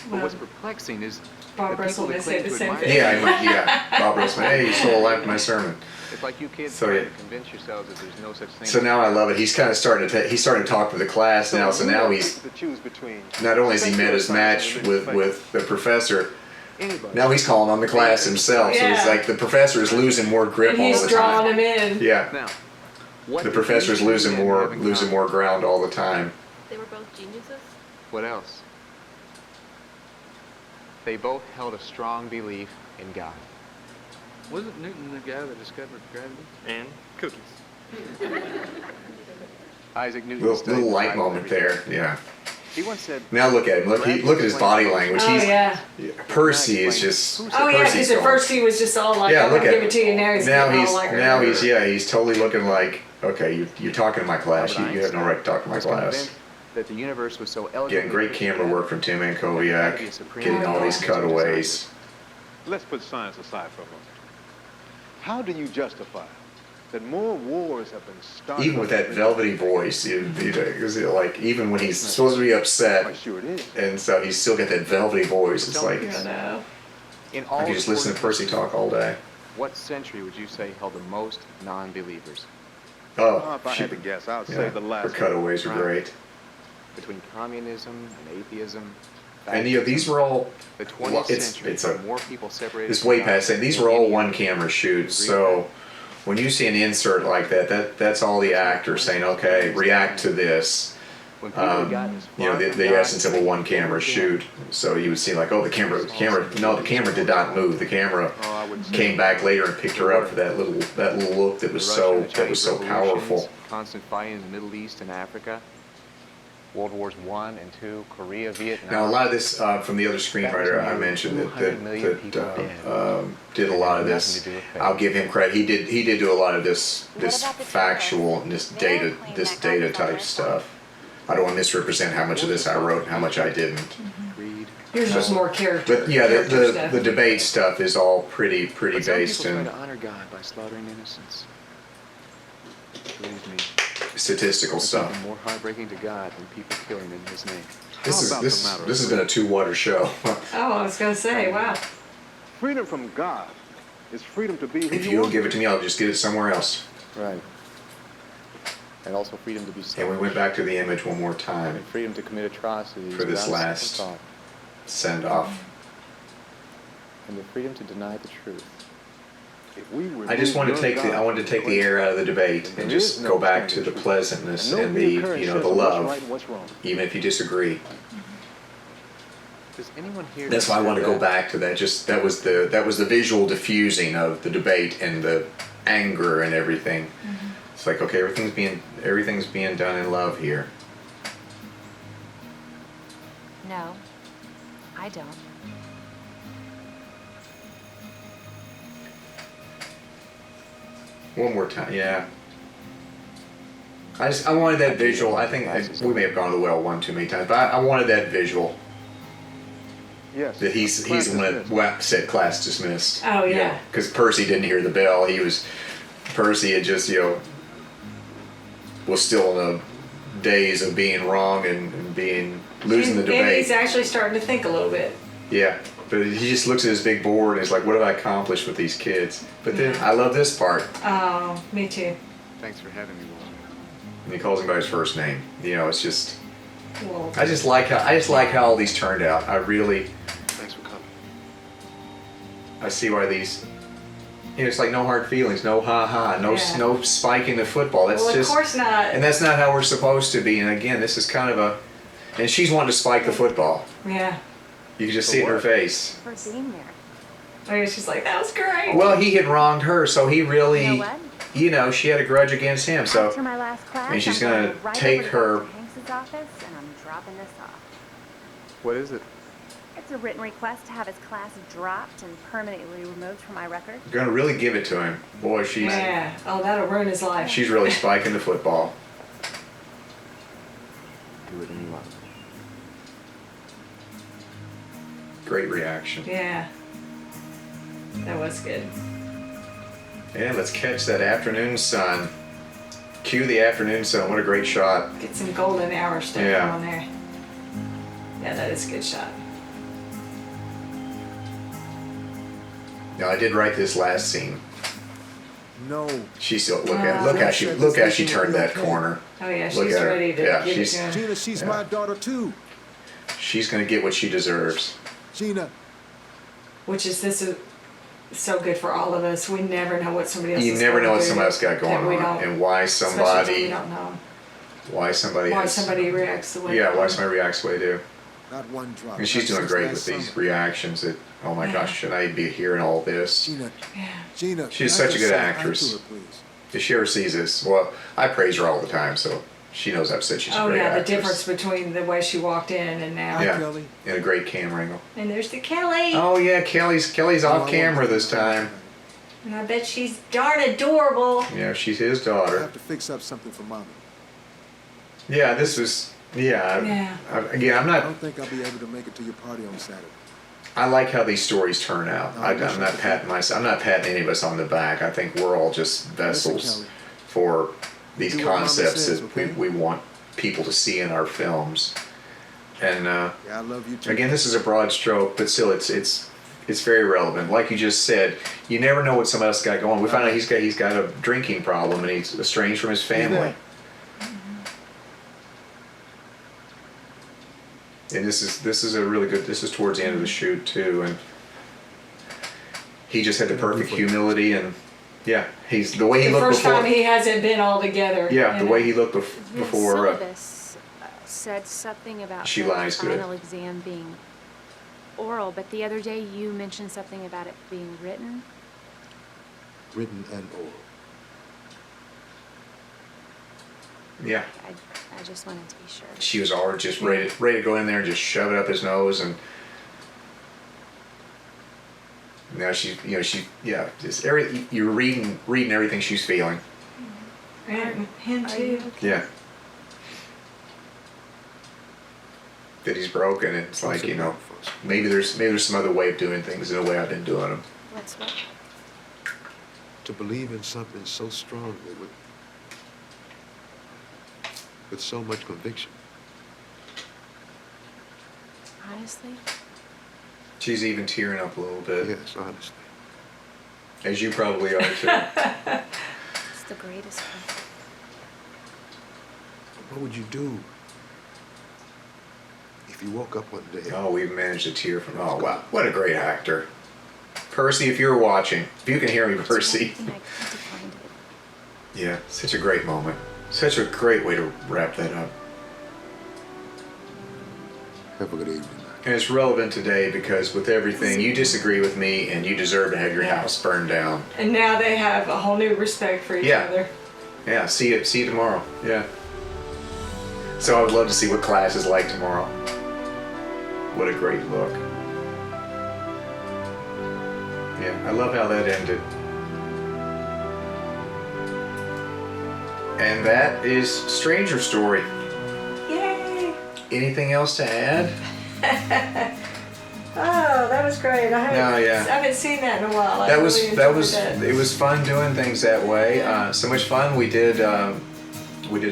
But Well, what's perplexing is Bob the Russell people would that say claim the to same admire thing. Yeah, Bob Wilson. Hey, you stole a line from my sermon. It's like you kids So, trying yeah. to convince yourselves that there's no such thing. So now I love it. He's kind of starting he's starting to talk to the class now. So you now have he's to choose between not only has he met his secular match science and religious with the professor, Anybody. now he's calling on the class himself. So it's Yeah. like the professor is losing more grip And all he's the drawing time. him in. Yeah, Now, what the did professor's these losing men more have in common? ground all the time. They were both geniuses? What else? They both held a strong belief in God. Wasn't Newton the guy that discovered gravity? And cookies. Isaac Newton. Little studied the light Bible moment every day. there. Yeah. He once said, Now look at him. Look at his body language. Oh, yeah. Percy is just. Oh, yeah, Percy's because at going. first he was just all like, Yeah, I'm look going to at give it to you. Now he's now getting he's all like, now he's he's totally looking like, okay, you're talking to my class. You Albert have no right to talk to my was class. convinced that the universe was so elegantly Getting great camera work from Tim Ankoviak. Getting all these cutaways. Let's put science aside for a moment. How do you justify that more wars have been started? Even with that velvety voice, like even when he's supposed to be Why, upset, sure it is. and so he's still got that velvety voice. It's like I know. In all I could just listen to Percy talk all day. What century would you say held the most non-believers? Oh, If I had to guess, I would say yeah, the her last one. cutaways are great. Between communism and atheism. And these were all. The 20th It's century, it's a. more people separated. It's from way God past that. These than were all any one other. camera shoots. Agree So with when you see an insert like that, that's all the actors saying, okay, react to this. When people had gotten as You know, far the from God essence of a as one they camera ever shoot. So you would see like, oh, the camera, no, the camera did not move. The camera Oh, I would say came back later and picked her up for that little look that was The so Russian and Chinese so revolutions, powerful. Constant fighting in the Middle East and Africa. World Wars I and II, Korea, Vietnam. Now a lot of this from the other screenwriter I mentioned that did a lot of this. I'll give him credit. He did do a lot of this factual and this data type stuff. I don't want to misrepresent how much of this I wrote and how much I didn't. Here's just more character. But yeah, character stuff. the debate stuff is all pretty But some based people try in to honor God by slaughtering innocents. Believe me, statistical it's stuff. even more heartbreaking to God than people killing in His name. This How about the matter of has been a two-water show. Oh, I was gonna say, wow. Freedom from God is freedom to be who If you you'll want. give it to me, I'll just get it somewhere else. Right. And also freedom to be selfish. And we went back to the image one more time And freedom to commit atrocities for this without a last second thought. send-off. And the freedom to deny the truth. If we I just wanted to remove I wanted to take the air out of the debate and just go back to the pleasantness and the the love, even if you disagree. Does anyone here That's why I want to go that? back to that. Just that was the visual diffusing of the debate and the anger and everything. It's like, okay, everything's being done in love here. No, I don't. One more time, yeah. I wanted that visual. I think we may have gone to the well one too many times, but I wanted that visual. Yes. That he's the one that said class dismissed. Oh, yeah. Because Percy didn't hear the bell. Percy had just, was still in the days of being wrong and losing the And debate. he's actually starting to think a little bit. Yeah, but he just looks at his big board and he's like, what have I accomplished with these kids? But then I love this part. Oh, me too. Thanks for having me, Walter. And he calls him by his first name. It's just, Well, I just like how all these turned out. I really, Thanks for coming. I see why these. It's like no hard feelings, no no spiking the football. That's well, of just, course not. and that's not how we're supposed to be. And again, this is kind of and she's wanting to spike the football. Yeah. You can just see it in her face. For being there. Maybe she's like, that was great. Well, he had wronged her, so he really, You know what? she had a grudge against him. So After my last class, and she's I'm gonna going right take over to her. Dr. Hanks's office, and I'm dropping this off. What is it? It's a written request to have his class dropped and permanently removed from my record. Gonna really give it to him. Boy, Yeah. Oh, that'll ruin his life. she's really spiking the football. Do it in love. Great reaction. Yeah. That was good. And let's catch that afternoon sun. Cue the afternoon sun. What a great shot. Get some golden hour stuff Yeah. on there. Yeah, that is a good shot. Now I did write this last scene. No. She's still look how she turned that corner. Oh yeah, Look she's at her. ready to Yeah, give she's- it to him. Gina, she's Yeah. my daughter too. She's gonna get what she deserves. Gina. Which is so good for all of us. We never know what somebody else You is never going know what through somebody else got going that we on don't- and why especially when we somebody don't know why somebody why has- somebody reacts the way yeah, they why do. somebody reacts the way they do. Not one drop. And she's Not doing since great last with these summer. reactions that, oh my Yeah. gosh, should I be hearing all this? Gina. Yeah. Gina. She's can I such a just good say hi actress. to her, please? If she ever sees this, well, I praise her all the time, so she knows I've said she's a Oh great yeah, the actress. difference between the way she walked in and now. Yeah, Kelly. and a great camera angle. And there's the Kelly. Oh yeah, Kelly's off camera this time. And I bet she's darn adorable. Yeah, she's his I daughter. have to fix up something for Mommy. Yeah, this was, Yeah. again, I'm I not, don't think I'll be able to make it to your party on Saturday. I like how these stories turn out. I'm not patting any of us on the back. I think we're all just vessels Kelly. for these Do what Mama concepts says, that okay? we want people to see in our films. And Yeah, I love you too. again, this is a broad stroke, but still, it's It's very relevant. Like you just said, you never know what somebody else got going. We find out he's got a drinking problem and he's estranged from his family. And this is a really good. This is towards the end of the shoot too, and he just had the perfect humility and yeah, he's the way he looked first before. time he hasn't been all together. Yeah, you the know? way he looked The before. syllabus said something about She the lies good. final exam being oral, but the other day you mentioned something about it being written. Written and oral. Yeah, I just wanted to be sure. she was already just ready to go in there and just shove it up his nose and. Now she's just you're reading everything she's feeling. And him too. Yeah. That he's broken. It's like, maybe there's some other way of doing things than the way I've been doing them. What's what? To believe in something so strongly with so much conviction. Honestly? She's even tearing up a little bit. Yes, honestly. As you probably are too. It's the greatest comfort. What would you do if you woke up one day? Oh, we've managed to tear from. Oh wow, what a great actor, Percy. If you're watching, if you can hear me, Percy. Yeah, such a great moment. Such a great way to wrap that up. Have a good evening. And it's relevant today because with everything, you disagree with me and you deserve to have your house burned down. And now they have a whole new respect for each other. Yeah, see you tomorrow. Yeah. So I would love to see what class is like tomorrow. What a great look. Yeah, I love how that ended. And that is Stranger Story. Yay! Anything else to add? Oh, that was great. I haven't seen that in a while. It was fun doing things that way. So much fun. We did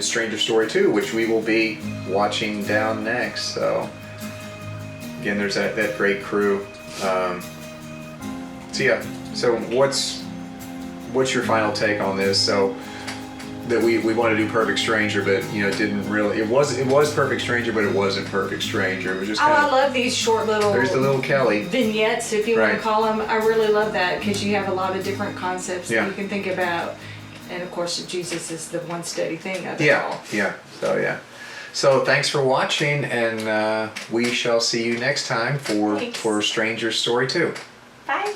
Stranger Story 2, which we will be watching down next. So again, there's that great crew. So what's your final take on this? So that we want to do Perfect Stranger, but it didn't really. It was Perfect Stranger, but it wasn't Perfect Stranger. It was just. I love these short little. There's the little Kelly vignettes, if you want to call them. I really love that because you have a lot of different concepts that you can think about, and of course, Jesus is the one steady thing of it all. Yeah. So thanks for watching, and we shall see you next time for Stranger Story 2. Bye.